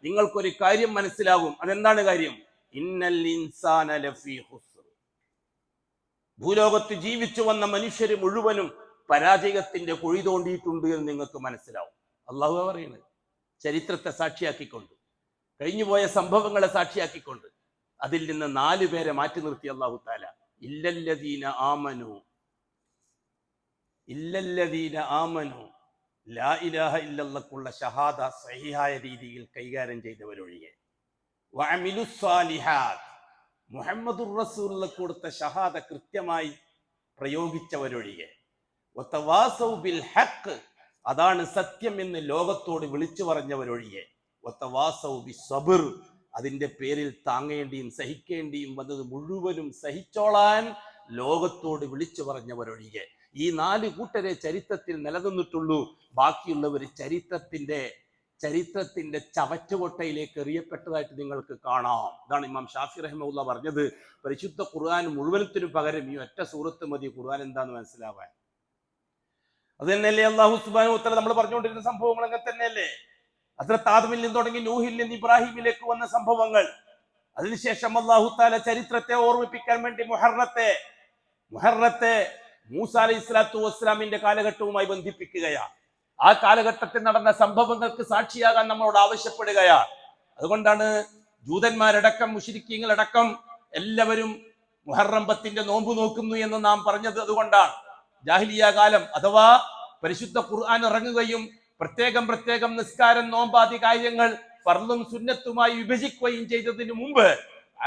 നിങ്ങൾക്കൊരു കാര്യം മനസ്സിലാകും. അതെന്താണ് കാര്യം? ഇന്നൽ ഇൻസാന ലഫീ ഖുസ്ർ. ഭൂലോകത്ത് ജീവിച്ചു വന്ന മനുഷ്യര് മുഴുവനും പരാജയത്തിന്റെ കുഴി തോണ്ടിയിട്ടുണ്ട് എന്ന് നിങ്ങൾക്ക് മനസ്സിലാവും. അള്ളാഹു പറയുന്നത് ചരിത്രത്തെ സാക്ഷിയാക്കിക്കൊണ്ട്, കഴിഞ്ഞുപോയ സംഭവങ്ങളെ സാക്ഷിയാക്കിക്കൊണ്ട് അതിൽ നിന്ന് 4 പേരെ മാറ്റി നിർത്തി അല്ലാഹു തആല. ഇല്ലല്ലദീന ആമനു ലാ ഇലാഹ ഇല്ലല്ലാഹുള്ള ഷഹാദ സഹിഹായ രീതിയിൽ കൈകാര്യം ചെയ്തവരൊഴികെ, വഅമിലുസ് സാലിഹാത്ത്, മുഹമ്മദുർ റസൂലുള്ളാഹി കൊടുത്ത ഷഹാദ കൃത്യമായി പ്രയോഗിച്ചവരൊഴികെ, വതവാസൗ ബിൽ ഹഖ്, അതാണ് സത്യം എന്ന് ലോകത്തോട് വിളിച്ചു പറഞ്ഞവരൊഴികെ, വതവാസൗ ബിസ്സബ്ർ, അതിന്റെ പേരിൽ താങ്ങേണ്ടിയും സഹിക്കേണ്ടിയും വന്നത് മുഴുവനും സഹിച്ചോളാൻ ലോകത്തോട് വിളിച്ചു പറഞ്ഞവരൊഴികെ ഈ 4 കൂട്ടരെ ചരിത്രത്തിൽ നിലനിന്നിട്ടുള്ളൂ. ബാക്കിയുള്ളവർ ചരിത്രത്തിന്റെ ചവറ്റുകൊട്ടയിലേക്ക് എറിയപ്പെട്ടതായിട്ട് നിങ്ങൾക്ക് കാണാം. ഇതാണ് ഇമാം ഷാഫി റഹിമഹുല്ലാ പറഞ്ഞത്. പരിശുദ്ധ ഖുർആൻ മുഴുവനത്തിനു പകരം ഈ ഒറ്റ സൂറത്ത് മതി ഖുർആൻ എന്താന്ന് മനസ്സിലാവാൻ. അത് തന്നെയല്ലേ അല്ലാഹു സുബ്ഹാനഹു വ തആല നമ്മൾ പറഞ്ഞുകൊണ്ടിരുന്ന സംഭവങ്ങൾ അങ്ങനെ തന്നെയല്ലേ? ഹദ്റത്ത് ആദമിൽ നിന്ന് തുടങ്ങി നൂഹിൽ നിന്ന് ഇബ്രാഹിമിലേക്ക് വന്ന സംഭവങ്ങൾ. അതിനുശേഷം അല്ലാഹു തആല ചരിത്രത്തെ ഓർമ്മിപ്പിക്കാൻ വേണ്ടി മുഹറത്തെ മൂസ അലൈഹിസ്സലാത്തു വസ്സലാമിന്റെ കാലഘട്ടവുമായി ബന്ധിപ്പിക്കുകയാണ്. ആ കാലഘട്ടത്തിൽ നടന്ന സംഭവങ്ങൾക്ക് സാക്ഷിയാകാൻ നമ്മളോട് ആവശ്യപ്പെടുകയാണ്. അതുകൊണ്ടാണ് ജൂതന്മാരടക്കം മുശ്രിക്കീങ്ങളടക്കം എല്ലാവരും മുഹറം 10 നോമ്പ് നോക്കുന്നു എന്ന് നാം പറഞ്ഞത് അതുകൊണ്ടാണ്. ജാഹിലിയ കാലം അഥവാ പരിശുദ്ധ ഖുർആൻ ഇറങ്ങുകയും പ്രത്യേകം നിസ്കാരം, നോമ്പാദി കാര്യങ്ങൾ ഫർളും സുന്നത്തുമായി വിഭജിക്കുകയും ചെയ്തതിനു മുമ്പ്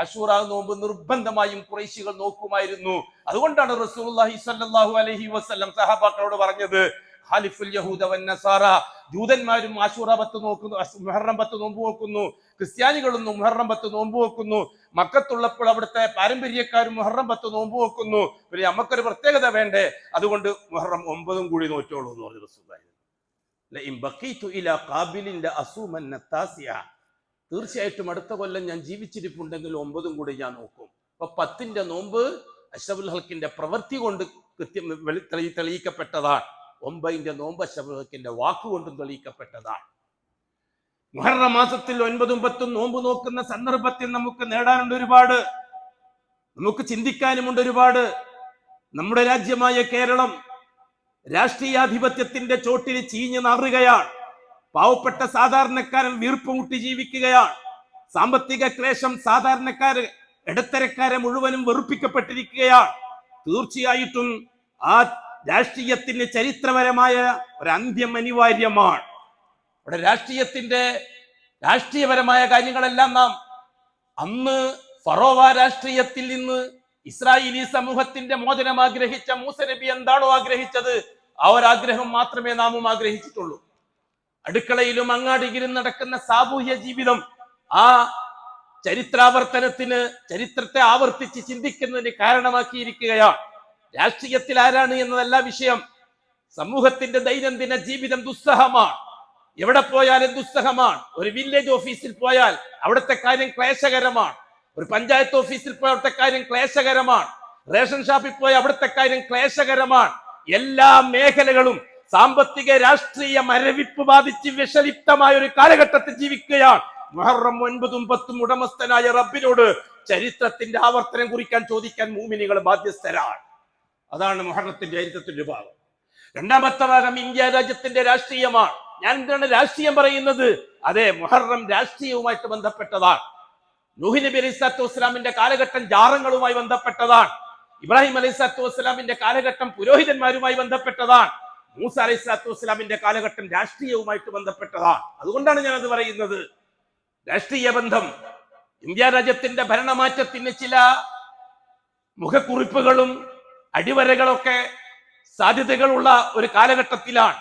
ആശൂറ നോമ്പ് നിർബന്ധമായും ഖുറൈശികൾ നോക്കുമായിരുന്നു. അതുകൊണ്ടാണ് റസൂലുള്ളാഹി സ്വല്ലല്ലാഹു അലൈഹി വസല്ലം സഹാബാക്കളോട് പറഞ്ഞത് ഖാലിഫുൽ യഹൂദ വൻ നസാറ, ജൂതന്മാരും ആശൂറ 10 നോക്കുന്നു, മുഹറം 10 നോമ്പ് നോക്കുന്നു, ക്രിസ്ത്യാനികളും മുഹറം 10 നോമ്പ് നോക്കുന്നു, മക്കത്തുള്ളപ്പോൾ അവിടുത്തെ പാരമ്പര്യക്കാരും മുഹറം 10 നോമ്പ് നോക്കുന്നു. പിന്നെ നമുക്കൊരു പ്രത്യേകത വേണ്ടേ, അതുകൊണ്ട് മുഹറം 9 കൂടി നോറ്റോളൂ എന്ന് പറഞ്ഞു റസൂലുള്ളാഹി. തീർച്ചയായിട്ടും അടുത്ത കൊല്ലം ഞാൻ ജീവിച്ചിരിപ്പുണ്ടെങ്കിൽ 9 കൂടി ഞാൻ നോക്കും. അപ്പൊ 10 നോമ്പ് അഷ്റഫുൽ ഹൽക്കിന്റെ പ്രവൃത്തി കൊണ്ട് കൃത്യം തെളിയിക്കപ്പെട്ടതാണ്. 9 നോമ്പ് അഷ്റഫുൽ ഹൽക്കിന്റെ വാക്കുകൊണ്ടും തെളിയിക്കപ്പെട്ടതാണ്. മുഹറം മാസത്തിൽ 9ഉം 10ഉം നോമ്പ് നോക്കുന്ന സന്ദർഭത്തിൽ നമുക്ക് നേടാനുണ്ട് ഒരുപാട്, നമുക്ക് ചിന്തിക്കാനുമുണ്ട് ഒരുപാട്. നമ്മുടെ രാജ്യമായ കേരളം രാഷ്ട്രീയാധിപത്യത്തിന്റെ ചോട്ടിൽ ചീഞ്ഞു നാറുകയാണ്. പാവപ്പെട്ട സാധാരണക്കാരൻ വീർപ്പ് മുട്ടി ജീവിക്കുകയാണ്. സാമ്പത്തിക ക്ലേശം സാധാരണക്കാര്, ഇടത്തരക്കാരെ മുഴുവനും വെറുപ്പിക്കപ്പെട്ടിരിക്കുകയാണ്. തീർച്ചയായിട്ടും ആ രാഷ്ട്രീയത്തിന് ചരിത്രപരമായ ഒരു അന്ത്യം അനിവാര്യമാണ്. ഇവിടെ രാഷ്ട്രീയപരമായ കാര്യങ്ങളെല്ലാം നാം അന്ന് ഫറോവ രാഷ്ട്രീയത്തിൽ നിന്ന് ഇസ്രായേലി സമൂഹത്തിന്റെ മോചനം ആഗ്രഹിച്ച മൂസ നബി എന്താണോ ആഗ്രഹിച്ചത് ആ ഒരാഗ്രഹം മാത്രമേ നാമും ആഗ്രഹിച്ചിട്ടുള്ളൂ. അടുക്കളയിലും അങ്ങാടിയിലും നടക്കുന്ന സാമൂഹ്യ ജീവിതം ആ ചരിത്രത്തെ ആവർത്തിച്ച് ചിന്തിക്കുന്നതിന് കാരണമാക്കിയിരിക്കുകയാണ്. രാഷ്ട്രീയത്തിൽ ആരാണ് എന്നതല്ല വിഷയം. സമൂഹത്തിന്റെ ദൈനംദിന ജീവിതം ദുസ്സഹമാണ്. എവിടെ പോയാലും ദുസ്സഹമാണ്. ഒരു വില്ലേജ് ഓഫീസിൽ പോയാൽ അവിടുത്തെ കാര്യം ക്ലേശകരമാണ്. ഒരു പഞ്ചായത്ത് ഓഫീസിൽ പോയ അവിടുത്തെ കാര്യം ക്ലേശകരമാണ്. റേഷൻ ഷാപ്പിൽ പോയ അവിടുത്തെ കാര്യം ക്ലേശകരമാണ്. എല്ലാ മേഖലകളും സാമ്പത്തിക രാഷ്ട്രീയ മരവിപ്പ് ബാധിച്ച് വിഷലിപ്തമായ ഒരു കാലഘട്ടത്തിൽ ജീവിക്കുകയാണ്. മുഹറം 9ഉം 10ഉം ഉടമസ്ഥനായ റബ്ബിനോട് ചരിത്രത്തിന്റെ ആവർത്തനം കുറിക്കാൻ ചോദിക്കാൻ മുഅ്മിനീങ്ങൾ ബാധ്യസ്ഥരാണ്. അതാണ് മുഹറത്തിന്റെ ചരിത്രത്തിന്റെ ഭാഗം. രണ്ടാമത്തെ ഭാഗം ഇന്ത്യ രാജ്യത്തിന്റെ രാഷ്ട്രീയമാണ്. ഞാൻ എന്താണ് രാഷ്ട്രീയം പറയുന്നത്? അതെ, മുഹറം രാഷ്ട്രീയവുമായിട്ട് ബന്ധപ്പെട്ടതാണ്. നൂഹ് നബി അലൈഹി സ്വലാത്തു വസ്സലാമിന്റെ കാലഘട്ടം ജാറങ്ങളുമായി ബന്ധപ്പെട്ടതാണ്. ഇബ്രാഹിം അലൈഹി സ്വലാത്തു വസ്സലാമിന്റെ കാലഘട്ടം പുരോഹിതന്മാരുമായി ബന്ധപ്പെട്ടതാണ്. മൂസ അലൈഹി സ്വലാത്തു വസ്സലാമിന്റെ കാലഘട്ടം രാഷ്ട്രീയവുമായിട്ട് ബന്ധപ്പെട്ടതാണ്. അതുകൊണ്ടാണ് ഞാനത് പറയുന്നത്. രാഷ്ട്രീയ ബന്ധം, ഇന്ത്യ രാജ്യത്തിന്റെ ഭരണമാറ്റത്തിന് ചില മുഖക്കുറിപ്പുകളും അടിവരകളൊക്കെ സാധ്യതകളുള്ള ഒരു കാലഘട്ടത്തിലാണ്.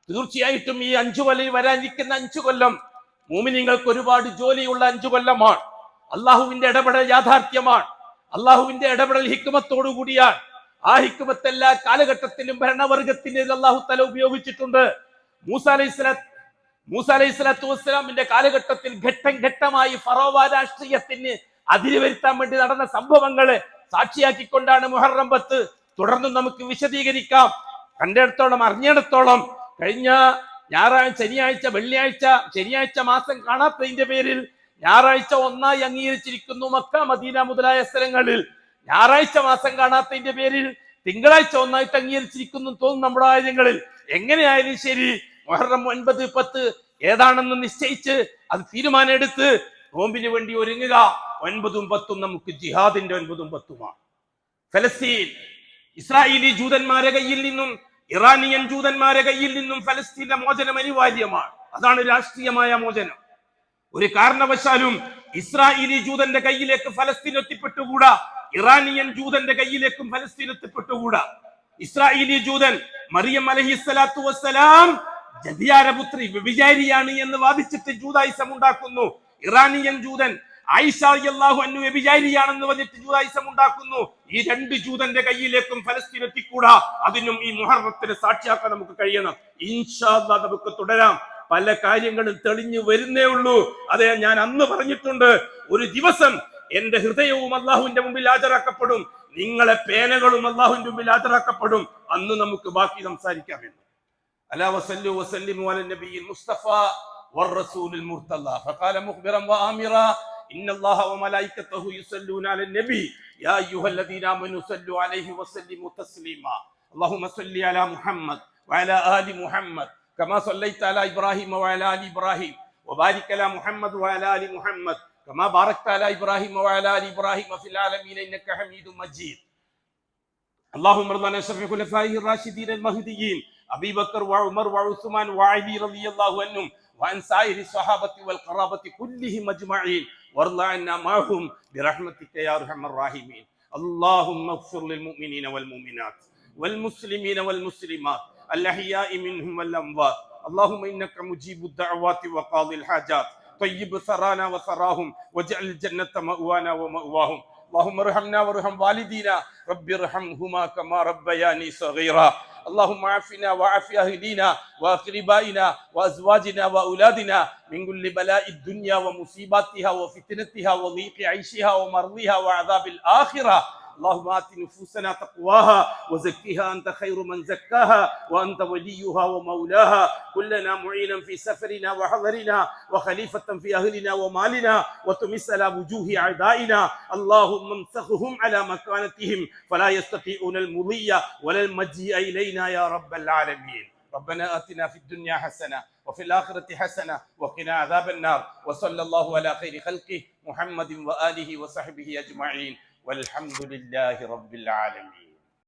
തീർച്ചയായിട്ടും ഈ 5 കൊല്ലം വരാനിരിക്കുന്ന 5 കൊല്ലം മുഅ്മിനീങ്ങൾക്ക് ഒരുപാട് ജോലിയുള്ള 5 കൊല്ലമാണ്. അള്ളാഹുവിന്റെ ഇടപെടൽ യാഥാർത്ഥ്യമാണ്. അള്ളാഹുവിന്റെ ഇടപെടൽ ഹിക്മത്തോടു കൂടിയാണ്. ആ ഹിക്മത്ത് എല്ലാ കാലഘട്ടത്തിലും ഭരണവർഗത്തിന് അള്ളാഹു തആല ഉപയോഗിച്ചിട്ടുണ്ട്. മൂസ അലൈഹിസ്സലാത്തു വസ്സലാമിന്റെ കാലഘട്ടത്തിൽ ഘട്ടം ഘട്ടമായി ഫറോവ രാഷ്ട്രീയത്തിന് അതിര് വരുത്താൻ വേണ്ടി നടന്ന സംഭവങ്ങളെ സാക്ഷിയാക്കിക്കൊണ്ടാണ് മുഹറം 10. തുടർന്ന് നമുക്ക് വിശദീകരിക്കാം. കണ്ടിടത്തോളം അറിഞ്ഞിടത്തോളം കഴിഞ്ഞ ഞായറാഴ്ച, ശനിയാഴ്ച മാസം കാണാത്തതിന്റെ പേരിൽ ഞായറാഴ്ച 1 അംഗീകരിച്ചിരിക്കുന്നു. മക്ക, മദീന മുതലായ സ്ഥലങ്ങളിൽ ഞായറാഴ്ച മാസം കാണാത്തതിന്റെ പേരിൽ തിങ്കളാഴ്ച 1 അംഗീകരിച്ചിരിക്കുന്നു തോന്നുന്നു നമ്മുടെ ആയുധങ്ങളിൽ. എങ്ങനെയായാലും ശരി, മുഹറം 9, 10 ഏതാണെന്ന് നിശ്ചയിച്ച് അത് തീരുമാനം എടുത്ത് നോമ്പിന് വേണ്ടി ഒരുങ്ങുക. 9ഉം 10ഉം നമുക്ക് ജിഹാദിന്റെ 9ഉം 10ഉമാണ്. ഫലസ്തീൻ ഇസ്രായേലി ജൂതന്മാരെ കയ്യിൽ നിന്നും ഇറാനിയൻ ജൂതന്മാരെ കയ്യിൽ നിന്നും ഫലസ്തീന്റെ മോചനം അനിവാര്യമാണ്. അതാണ് രാഷ്ട്രീയമായ മോചനം. ഒരു കാരണവശാലും ഇസ്രായേലി ജൂതന്റെ കയ്യിലേക്ക് ഫലസ്തീൻ എത്തിപ്പെട്ടുകൂടാ. ഇറാനിയൻ ജൂതന്റെ കയ്യിലേക്കും ഫലസ്തീൻ എത്തിപ്പെട്ടുകൂടാ. ഇസ്രായേലി ജൂതൻ മറിയം അലൈഹിസ്സലാത്തു വസ്സലാം ജദിയാരപുത്രി വ്യഭിചാരിയാണ് എന്ന് വാദിച്ചിട്ട് ജൂതായിസം ഉണ്ടാക്കുന്നു. ഇറാനിയൻ ജൂതൻ ആയിഷ റളിയല്ലാഹു അൻഹ വ്യഭിചാരിയാണെന്ന് പറഞ്ഞിട്ട് ജൂതായിസം ഉണ്ടാക്കുന്നു. ഈ 2 ജൂതന്റെ കയ്യിലേക്കും ഫലസ്തീൻ എത്തിക്കൂടാ. അതിനും ഈ മുഹറത്തിന് സാക്ഷിയാക്കാൻ നമുക്ക് കഴിയണം. ഇൻഷാ അല്ലാഹ് നമുക്ക് തുടരാം. പല കാര്യങ്ങളും തെളിഞ്ഞു വരുന്നേ ഉള്ളൂ. അതെ, ഞാൻ അന്ന് പറഞ്ഞിട്ടുണ്ട്, ഒരു ദിവസം എന്റെ ഹൃദയവും അള്ളാഹുവിന്റെ മുമ്പിൽ ഹാജരാക്കപ്പെടും, നിങ്ങളെ പേനകളും അള്ളാഹുവിന്റെ മുമ്പിൽ ഹാജരാക്കപ്പെടും. അന്ന് നമുക്ക് ബാക്കി സംസാരിക്കാമെന്ന്. അലാ വസല്ലു വസല്ലിമു അല നബിയിൽ മുസ്തഫ വറസൂലിൽ മുർത്തദ ഫഖാല മുഖ്ബിറൻ വആമിറ ഇന്നല്ലാഹ വമലായികതഹു യുസല്ലൂന അലൻ നബി യാ അയ്യുഹല്ലദീന ആമനു സല്ലു അലൈഹി വസല്ലിമു തസ്ലീമാ അല്ലാഹുമ്മ സല്ലി അലാ മുഹമ്മദ് വഅലാ ആലി മുഹമ്മദ് കമാ സല്ലൈത അലാ ഇബ്രാഹിം വഅലാ ആലി ഇബ്രാഹിം വബാരിക് അലാ മുഹമ്മദ് വഅലാ ആലി മുഹമ്മദ് കമാ ബാരക്ത അലാ ഇബ്രാഹിം വഅലാ ആലി ഇബ്രാഹിം ഫിൽ ആലമീന ഇന്നക ഹമീദും മജീദ്. اللهم ارض عن شر خلفائه الراشدين المهديين أبي بكر وعمر وعثمان وعلي رضي الله عنهم وعن سائر الصحابة والقرابة كلهم أجمعين وارض عنا معهم برحمتك يا أرحم الراحمين. اللهم اغفر للمؤمنين والمؤمنات والمسلمين والمسلمات الأحياء منهم والأموات. اللهم إنك مجيب الدعوات وقاضي الحاجات. طيب ثرانا وثراهم واجعل الجنة مأوانا ومأواهم. اللهم ارحمنا وارحم والدينا رب ارحمهما كما ربياني صغيرا. اللهم عافنا وعاف أهلنا وأقربائنا وأزواجنا وأولادنا من كل بلاء الدنيا ومصيباتها وفتنتها وضيق عيشها ومرضها وعذاب الآخرة. اللهم آت نفوسنا تقواها وزكها أنت خير من زكاها وأنت وليها ومولاها. كلنا معينا في سفرنا وحضرنا وخليفة في أهلنا ومالنا وتمس على وجوه أعدائنا. اللهم امسخهم على مكانتهم فلا يستطيعون المضي ولا المجيء إلينا يا رب العالمين. ربنا آتنا في الدنيا حسنة وفي الآخرة حسنة وقنا عذاب النار. وصلى الله على خير خلقه محمد وآله وصحبه أجمعين والحمد لله رب العالمين.